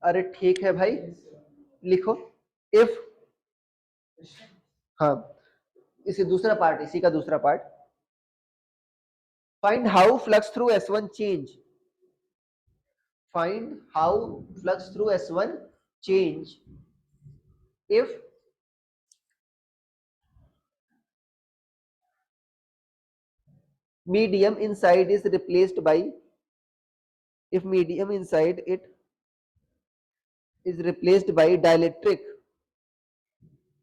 A: अरे ठीक है भाई, लिखो इफ, हाँ इसी दूसरा पार्ट, इसी का दूसरा part, find how flux through S1 change, find how flux through S1 change if medium inside is replaced by, if medium inside it is replaced by dielectric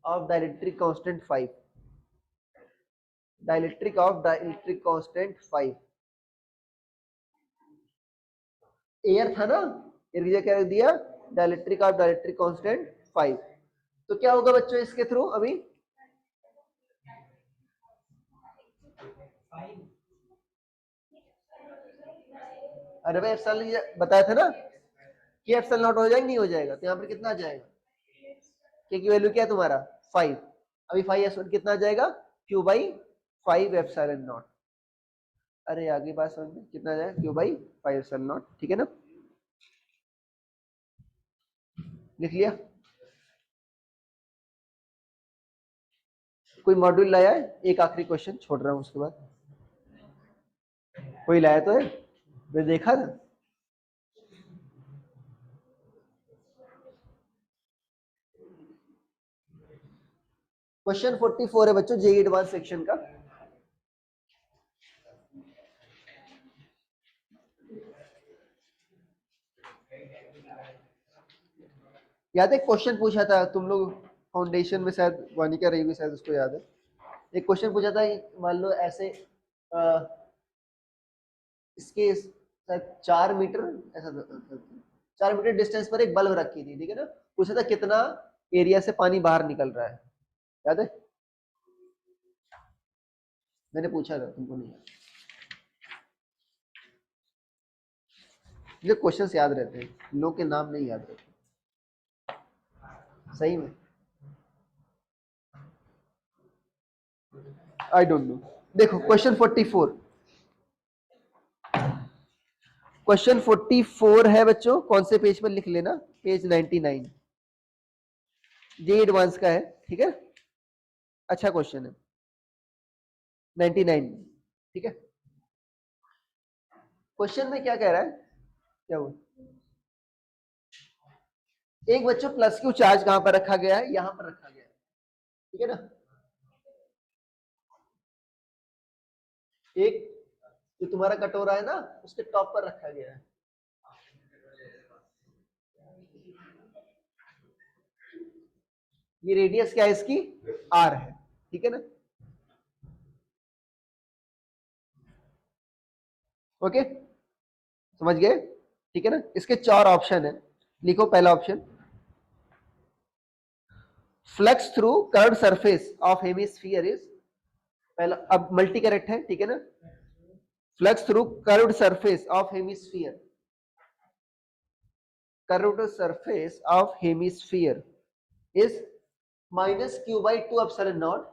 A: of dielectric constant 5, dielectric of dielectric constant 5, air था ना, air क्या रख दिया, dielectric of dielectric constant 5, तो क्या होगा बच्चों इसके थ्रू अभी, अरे भाई एप्सिलॉन बताया था ना कि एप्सिलॉन नॉट हो जाएगा, नहीं हो जाएगा, तो यहाँ पर कितना आ जाएगा, के की वैल्यू क्या है तुम्हारा 5, अभी 5S1 कितना आ जाएगा, Q बाई 5 एप्सिलॉन नॉट, अरे आगे बात समझ में, कितना आ जाएगा Q बाई 5 एप्सिलॉन नॉट, ठीक है ना, लिख लिया। कोई मॉड्यूल लाया है, एक आखिरी क्वेश्चन छोड़ रहा हूं उसके बाद, कोई लाया तो है, मैं देखा था। क्वेश्चन 44 है बच्चों, जेई एडवांस सेक्शन का, याद है क्वेश्चन पूछा था तुम लोग फाउंडेशन में, शायद वानिका रही हुई, शायद उसको याद है, एक क्वेश्चन पूछा था, मान लो ऐसे इसके शायद 4 मीटर, ऐसा 4 मीटर डिस्टेंस पर एक बल्ब रखी थी, ठीक है ना, पूछा था कितना एरिया से पानी बाहर निकल रहा है, याद है, मैंने पूछा था, तुमको नहीं याद, मुझे क्वेश्चंस याद रहते हैं, लोग के नाम नहीं याद रहते सही में, आई डोंट नो। देखो क्वेश्चन 44, क्वेश्चन 44 है बच्चों, कौन से पेज पर लिख लेना, पेज 99, जे एडवांस का है, ठीक है, अच्छा क्वेश्चन है 99, ठीक है। क्वेश्चन में क्या कह रहा है, क्या वो, एक बच्चों प्लस क्यू चार्ज कहां पर रखा गया है, यहां पर रखा गया है, ठीक है ना, एक जो तुम्हारा कटोरा है ना उसके टॉप पर रखा गया है, ये रेडियस क्या है इसकी, R है, ठीक है ना, ओके समझ गए, ठीक है ना, इसके 4 ऑप्शन है, लिखो पहला option, flux through curved surface of hemisphere is, पहला, अब मल्टी करेक्ट है, ठीक है ना, flux through curved surface of hemisphere, curved surface of hemisphere is minus Q by 2 epsilon not,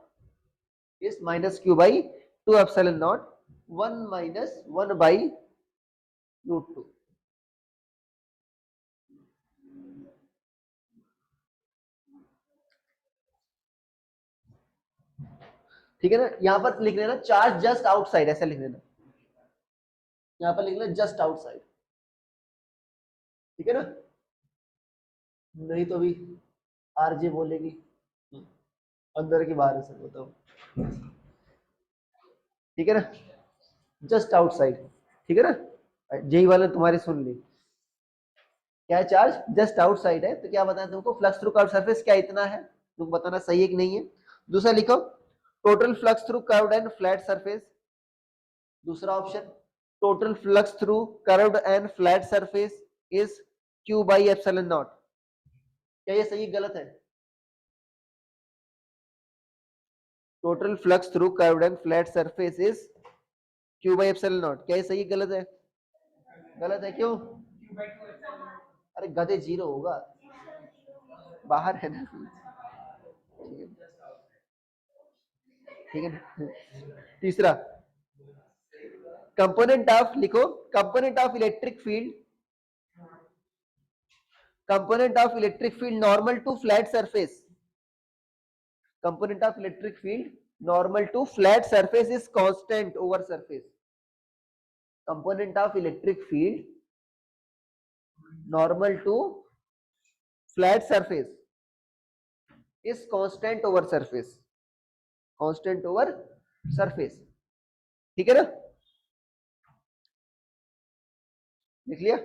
A: is minus Q by 2 epsilon nought 1 minus 1 by √2, ठीक है ना, यहां पर लिख लेना चार्ज जस्ट आउटसाइड, ऐसा लिख लेना, यहां पर लिख लेना जस्ट आउटसाइड, ठीक है ना, नहीं तो भी आरजे बोलेगी अंदर की बाहर से, बताओ, ठीक है ना, जस्ट आउटसाइड, ठीक है ना, जेई वाले तुम्हारी सुन ली, क्या है चार्ज जस्ट आउटसाइड है, तो क्या बताया तुमको, फ्लक्स थ्रू कर्व्ड सरफेस क्या इतना है, तुम बताना सही है कि नहीं है, दूसरा लिखो total flux through curved and flat surface, दूसरा option total flux through curved and flat surface is Q by epsilon naught, क्या ये सही गलत है, total flux through curved and flat surface is Q by epsilon naught. क्या ये सही गलत है? गलत है, क्यों? अरे गधे, जीरो होगा, बाहर है ना। ठीक है ना? तीसरा, कंपोनेंट ऑफ लिखो, component of electric field, component of electric field normal to flat surface, component of electric field normal to flat surface is constant over surface, component of electric field normal to flat surface is constant over surface, constant over surface। ठीक है ना, लिख लिया,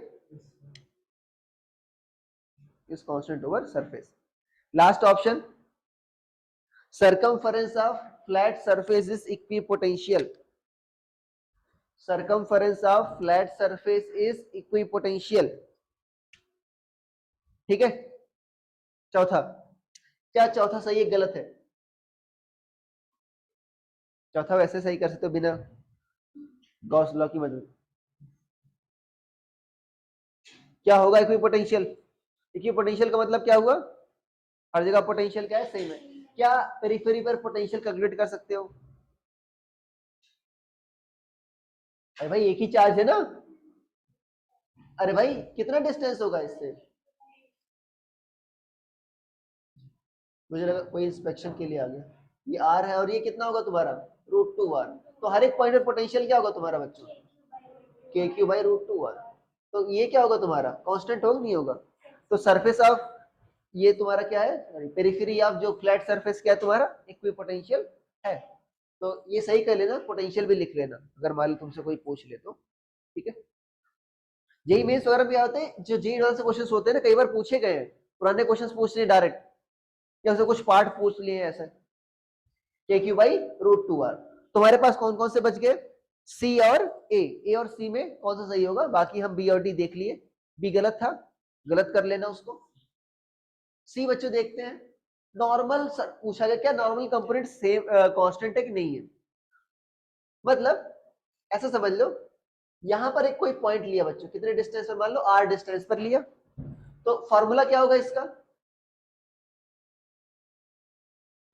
A: is constant over surface। last option, circumference of flat surface is equipotential, circumference of flat surface is equipotential। ठीक है। चौथा, क्या चौथा सही है गलत है? चौथा वैसे सही कर सकते हो बिना गॉस लॉ की मदद। क्या होगा इक्विपोटेंशियल? इक्विपोटेंशियल का मतलब क्या हुआ? हर जगह पोटेंशियल क्या है, सेम है। क्या पेरिफेरी पर पोटेंशियल कैलकुलेट कर सकते हो? अरे भाई एक ही चार्ज है ना। अरे भाई कितना डिस्टेंस होगा इससे? मुझे लगा कोई इंस्पेक्शन के लिए आ गया। ये आर है और ये कितना होगा तुम्हारा? √2r। तो हर एक पॉइंट पर पोटेंशियल क्या होगा तुम्हारा बच्चों? KQ/√2r। तो ये क्या होगा तुम्हारा? कांस्टेंट होगा नहीं होगा? तो सरफेस ऑफ ये तुम्हारा क्या है, पेरिफेरी ऑफ जो फ्लैट सरफेस क्या है तुम्हारा? इक्विपोटेंशियल है। तो ये सही कर लेना, पोटेंशियल भी लिख लेना अगर मान लो तुमसे कोई पूछ ले तो। ठीक है। जेईई मेंस वगैरह भी आते हैं, जो जेईई एडवांस से क्वेश्चंस होते हैं ना, कई बार पूछे गए हैं, पुराने क्वेश्चंस पूछ लिए डायरेक्ट, या उससे कुछ पार्ट पूछ लिए ऐसा। KQ/√2r। तुम्हारे पास कौन कौन से बच गए? सी और ए और सी में कौन सा सही होगा? बाकी हम बी और डी देख लिए, बी गलत था, गलत कर लेना उसको। सी बच्चों देखते हैं, नॉर्मल पूछा गया क्या नॉर्मल कंपोनेंट सेम कांस्टेंट है कि नहीं है? मतलब ऐसा समझ लो, यहां पर एक कोई पॉइंट लिया बच्चों, कितने डिस्टेंस पर? मान लो r डिस्टेंस पर लिया, तो फॉर्मूला क्या होगा इसका?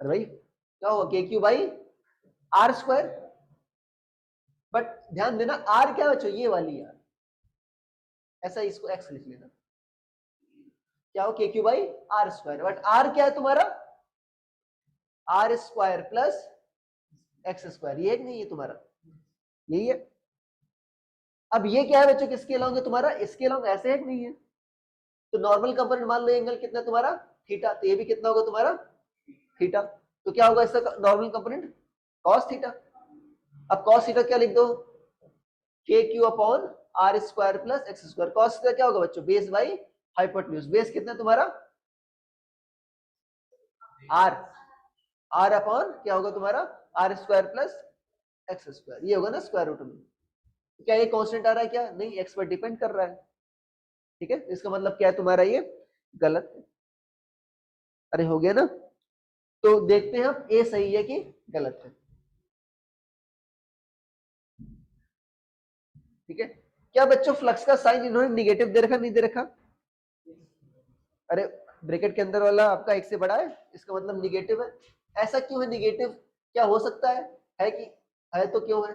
A: अरे भाई क्या होगा? KQ/r²। बट ध्यान देना r क्या बच्चों? ये वाली r, ऐसा इसको x लिख लेना। क्या हो? KQ/r²। बट r क्या है तुम्हारा? r² plus x²। ये एक नहीं है तुम्हारा, यही है। अब ये क्या है बच्चों? किसके अलोंग है तुम्हारा? इसके अलोंग, ऐसे है कि नहीं है? तो नॉर्मल कंपोनेंट मान लो एंगल कितना तुम्हारा? थीटा। तो ये भी कितना होगा तुम्हारा? थीटा। तो क्या होगा इसका नॉर्मल कंपोनेंट? cos theta. अब cos थीटा क्या लिख दो? KQ/r² plus x²। cos theta क्या होगा बच्चों? Base by hypotenuse. बेस कितना तुम्हारा? r अपॉन क्या होगा तुम्हारा? r² plus x²। ये होगा ना स्क्वायर रूट में। क्या ये कांस्टेंट आ रहा है क्या? नहीं, x पर डिपेंड कर रहा है। ठीक है, इसका मतलब क्या है तुम्हारा? ये गलत है। अरे हो गया ना। तो देखते हैं हम ए सही है कि गलत है। ठीक है। क्या बच्चों फ्लक्स का साइन इन्होंने निगेटिव दे रखा, नहीं दे रखा? अरे ब्रैकेट के अंदर वाला आपका एक से बड़ा है, इसका मतलब निगेटिव है। ऐसा क्यों है निगेटिव? क्या हो सकता है कि है तो क्यों है?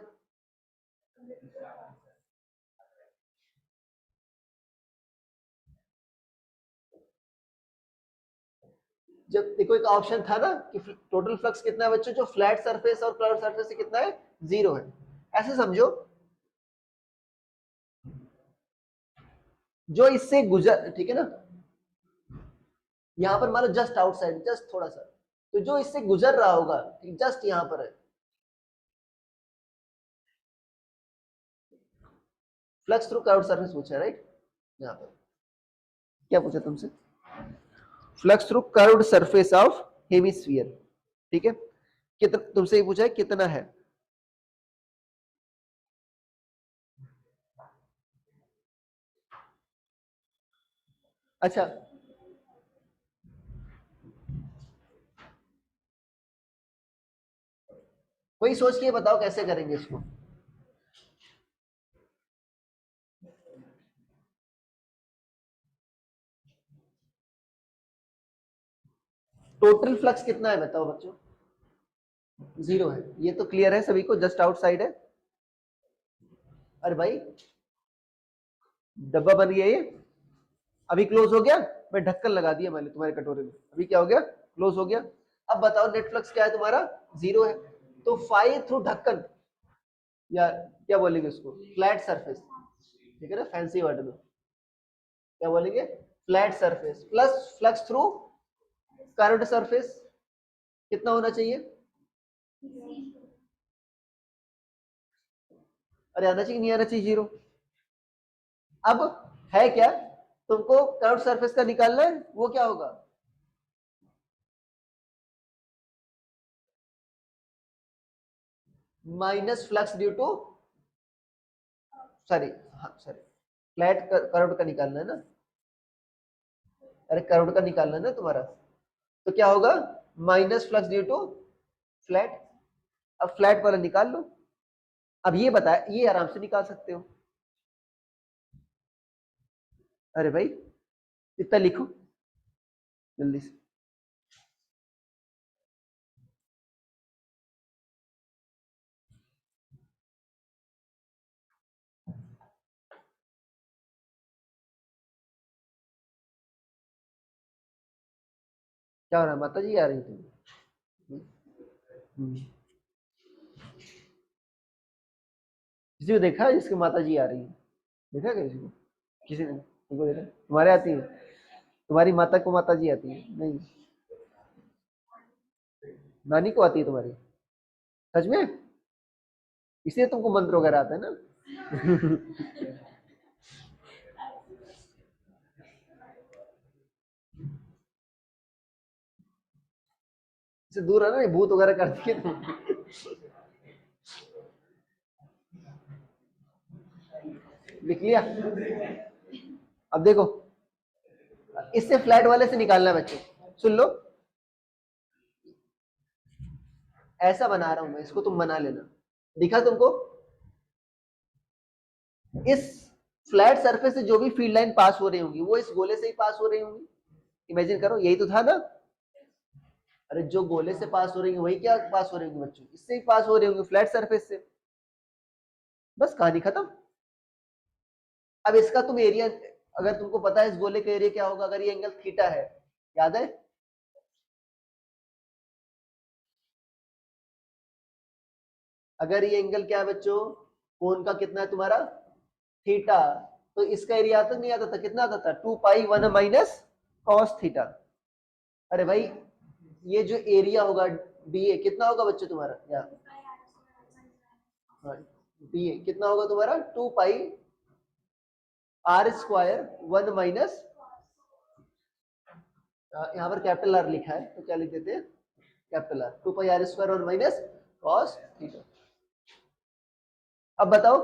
A: जब देखो एक ऑप्शन था ना कि टोटल फ्लक्स कितना है बच्चों, जो फ्लैट सरफेस और कर्व सरफेस से कितना है? 0 है। ऐसे समझो, जो इससे गुजर, ठीक है ना, यहां पर मान लो जस्ट आउटसाइड, जस्ट थोड़ा सा, तो जो इससे गुजर रहा होगा जस्ट यहां पर है, फ्लक्स थ्रू कर्व्ड सरफेस पूछा है, राइट? यहां पर क्या पूछा तुमसे? Flux through curved surface of hemisphere. ठीक है, कितना तुमसे ये पूछा है कितना है? अच्छा, कोई सोच के बताओ कैसे करेंगे इसको। टोटल फ्लक्स कितना है बताओ बच्चों? 0 है, ये तो क्लियर है सभी को, जस्ट आउटसाइड है। अरे भाई डब्बा बन गया ये, अभी क्लोज हो गया, मैं ढक्कन लगा दिया मैंने तुम्हारे कटोरे में, अभी क्या हो गया, क्लोज हो गया। अब बताओ नेट फ्लक्स क्या है तुम्हारा? 0 है। तो फाई थ्रू ढक्कन, या क्या बोलेंगे उसको, फ्लैट सरफेस, ठीक है ना, फैंसी वर्ड में क्या बोलेंगे, flat surface, plus flux through curved surface कितना होना चाहिए? अरे आना चाहिए, नहीं आना चाहिए, 0। अब है क्या, तुमको कर्व्ड सरफेस का निकालना है, वो क्या होगा, minus flux due to, sorry, हाँ सॉरी, फ्लैट कर्व्ड का निकालना है ना, अरे कर्व्ड का निकालना है ना तुम्हारा, तो क्या होगा, minus flux due to flat. अब फ्लैट वाला निकाल लो। अब ये बताया, ये आराम से निकाल सकते हो। अरे भाई इतना लिखो जल्दी से। क्या हो रहा है, माता जी आ रही थी? किसी को देखा है जिसकी माता जी आ रही है? देखा क्या किसी को? किसी ने किसी को देखा? तुम्हारे आती है, तुम्हारी माता को माता जी आती है? नहीं, नानी को आती है तुम्हारी? सच में? इसलिए तुमको मंत्र वगैरह आता है ना? इससे दूर है ना, ये भूत वगैरह करती है तुम। लिख लिया? अब देखो, इससे फ्लैट वाले से निकालना है बच्चों, सुन लो, ऐसा बना रहा हूं मैं, इसको तुम बना लेना। दिखा तुमको? इस फ्लैट सरफेस से जो भी फील्ड लाइन पास हो रही होंगी वो इस गोले से ही पास हो रही होंगी। इमेजिन करो, यही तो था ना। अरे जो गोले से पास हो रही है वही क्या पास हो रही होंगी बच्चों, इससे ही पास हो रही होंगी, फ्लैट सरफेस से। बस कहानी खत्म। अब इसका तुम एरिया, अगर तुमको पता है इस गोले का एरिया क्या होगा, अगर ये एंगल थीटा है, याद है? अगर ये एंगल क्या है बच्चों, कोण का कितना है तुम्हारा, थीटा, तो इसका एरिया आता नहीं आता था, कितना आता था, 2 पाई 1 माइनस कॉस थीटा। अरे भाई ये जो एरिया होगा डी ए कितना होगा बच्चों तुम्हारा, या डी ए कितना होगा तुम्हारा, 2 पाई r² 1 माइनस, यहाँ पर कैपिटल आर लिखा है तो क्या लिख देते हैं, कैपिटल आर, 2 पाई r² 1 माइनस कॉस थीटा। अब बताओ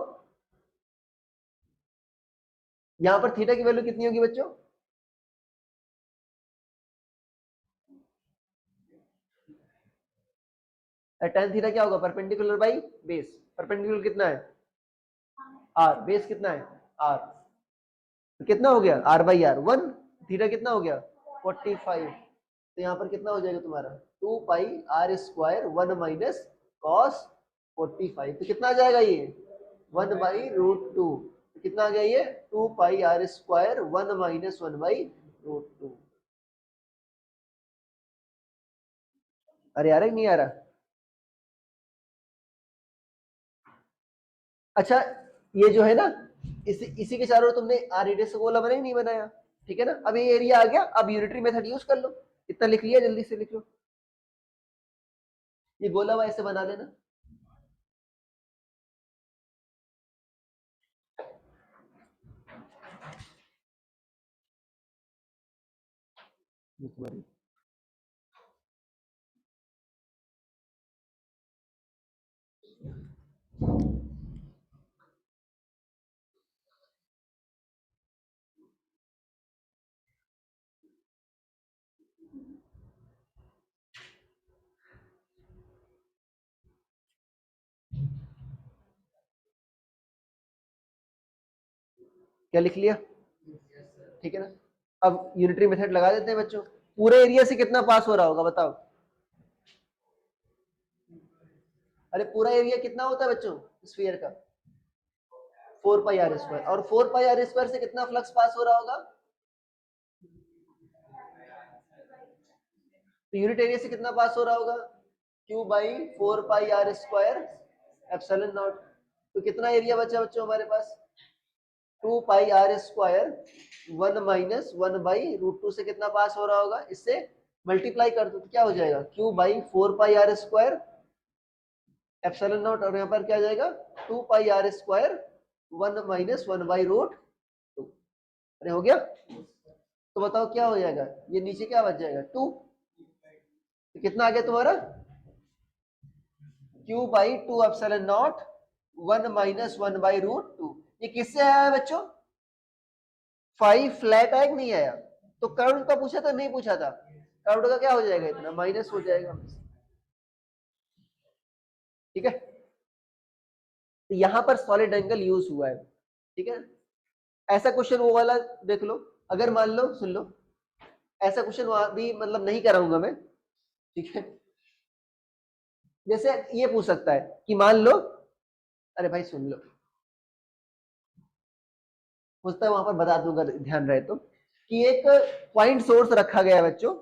A: यहाँ पर थीटा की वैल्यू कितनी होगी बच्चों, tan थीटा क्या होगा, परपेंडिकुलर बाई बेस, परपेंडिकुलर कितना है आर, बेस कितना है आर, तो कितना हो गया r/r 1, थीटा कितना हो गया 45, तो यहाँ पर कितना हो जाएगा तुम्हारा 2 पाई r² 1 माइनस कॉस 45, तो कितना आ जाएगा ये 1/√2, तो कितना आ गया ये 2 पाई r² 1 माइनस 1/√2। अरे आ रहा नहीं आ रहा? अच्छा ये जो है ना, इसी के चारों ओर तुमने आर रेडियस का गोला बनाया नहीं बनाया, ठीक है ना, अब ये एरिया आ गया, अब यूनिटरी मेथड यूज कर लो, इतना लिख लिया, जल्दी से लिख लो, ये गोला ऐसे बना लेना। क्या लिख लिया, ठीक है ना। अब यूनिटरी मेथड लगा देते हैं बच्चों, पूरे एरिया से कितना पास हो रहा होगा बताओ। अरे पूरा एरिया कितना होता है बच्चों स्फीयर का? 4 पाई आर स्क्वायर, और 4 पाई आर स्क्वायर से कितना फ्लक्स पास हो रहा होगा? तो यूनिट एरिया से कितना पास हो रहा होगा? Q by 4 pi are square epsilon naught. तो कितना एरिया बचा बच्चों हमारे पास? 2 pi are square 1 minus 1 by root 2 से कितना पास हो रहा होगा? इससे मल्टीप्लाई कर दो तो क्या हो जाएगा? Q by 4 pi are square epsilon naught, और यहाँ पर क्या आ जाएगा? 2 pi are square 1 minus 1 by root 2। अरे हो गया। तो बताओ क्या हो जाएगा? ये नीचे क्या बच जाएगा? 2। तो कितना आ गया तुम्हारा? Q by 2 epsilon nought 1 minus 1 by root 2। ये किससे आया है बच्चों? 5 फ्लैट आया कि नहीं आया? तो कर्व का पूछा था नहीं पूछा था? कर्व का क्या हो जाएगा? इतना माइनस हो जाएगा। ठीक है, तो यहां पर सॉलिड एंगल यूज हुआ है। ठीक है, ऐसा क्वेश्चन वो वाला देख लो, अगर मान लो, सुन लो, ऐसा क्वेश्चन वहां भी मतलब नहीं कराऊंगा मैं। ठीक है, जैसे ये पूछ सकता है कि मान लो, अरे भाई सुन लो, पूछता है वहां पर बता दूंगा ध्यान रहे तो, कि एक पॉइंट सोर्स रखा गया है बच्चों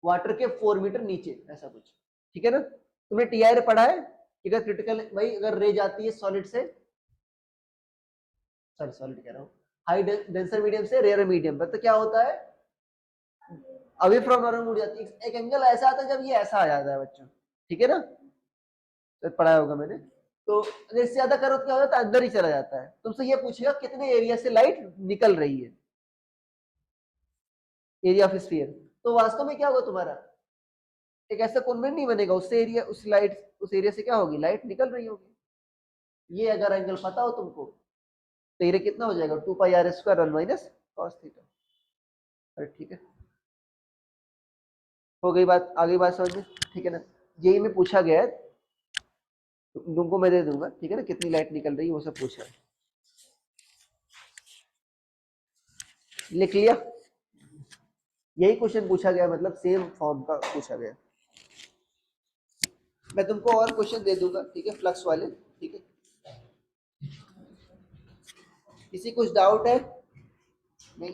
A: वाटर के 4 मीटर नीचे, ऐसा कुछ। ठीक है ना, तुमने टीआर पढ़ा है कि अगर क्रिटिकल भाई अगर रे जाती है सॉलिड से, सॉलिड कह रहा हूँ, हाई डेंसर मीडियम से रेयर मीडियम पर, तो क्या होता है? अवे फ्रॉम नॉर्मल उड़ जाती है। एक एंगल ऐसा आता है जब ये ऐसा आ जाता है बच्चों। ठीक है ना, तो पढ़ा होगा मैंने। तो अगर इससे ज्यादा करो तो क्या हो जाता है? अंदर ही चला जाता है। तुमसे ये पूछेगा कितने एरिया से लाइट निकल रही है, एरिया ऑफ स्फीयर। तो वास्तव में क्या होगा तुम्हारा? एक ऐसा कॉन्वेंट नहीं बनेगा, उससे एरिया, उस लाइट, उस एरिया से क्या होगी? लाइट निकल रही होगी। ये अगर एंगल पता हो तुमको तो एरिया कितना हो जाएगा? 2 pi are square 1 minus cos theta. अरे ठीक है, हो गई बात, आगे बात समझ में। ठीक है ना, यही में पूछा गया है, तुमको मैं दे दूंगा। ठीक है ना, कितनी लाइट निकल रही है वो सब पूछा है, लिख लिया। यही क्वेश्चन पूछा गया, मतलब सेम फॉर्म का पूछा गया। मैं तुमको और क्वेश्चन दे दूंगा, ठीक है, फ्लक्स वाले। ठीक है, किसी कुछ डाउट है? नहीं?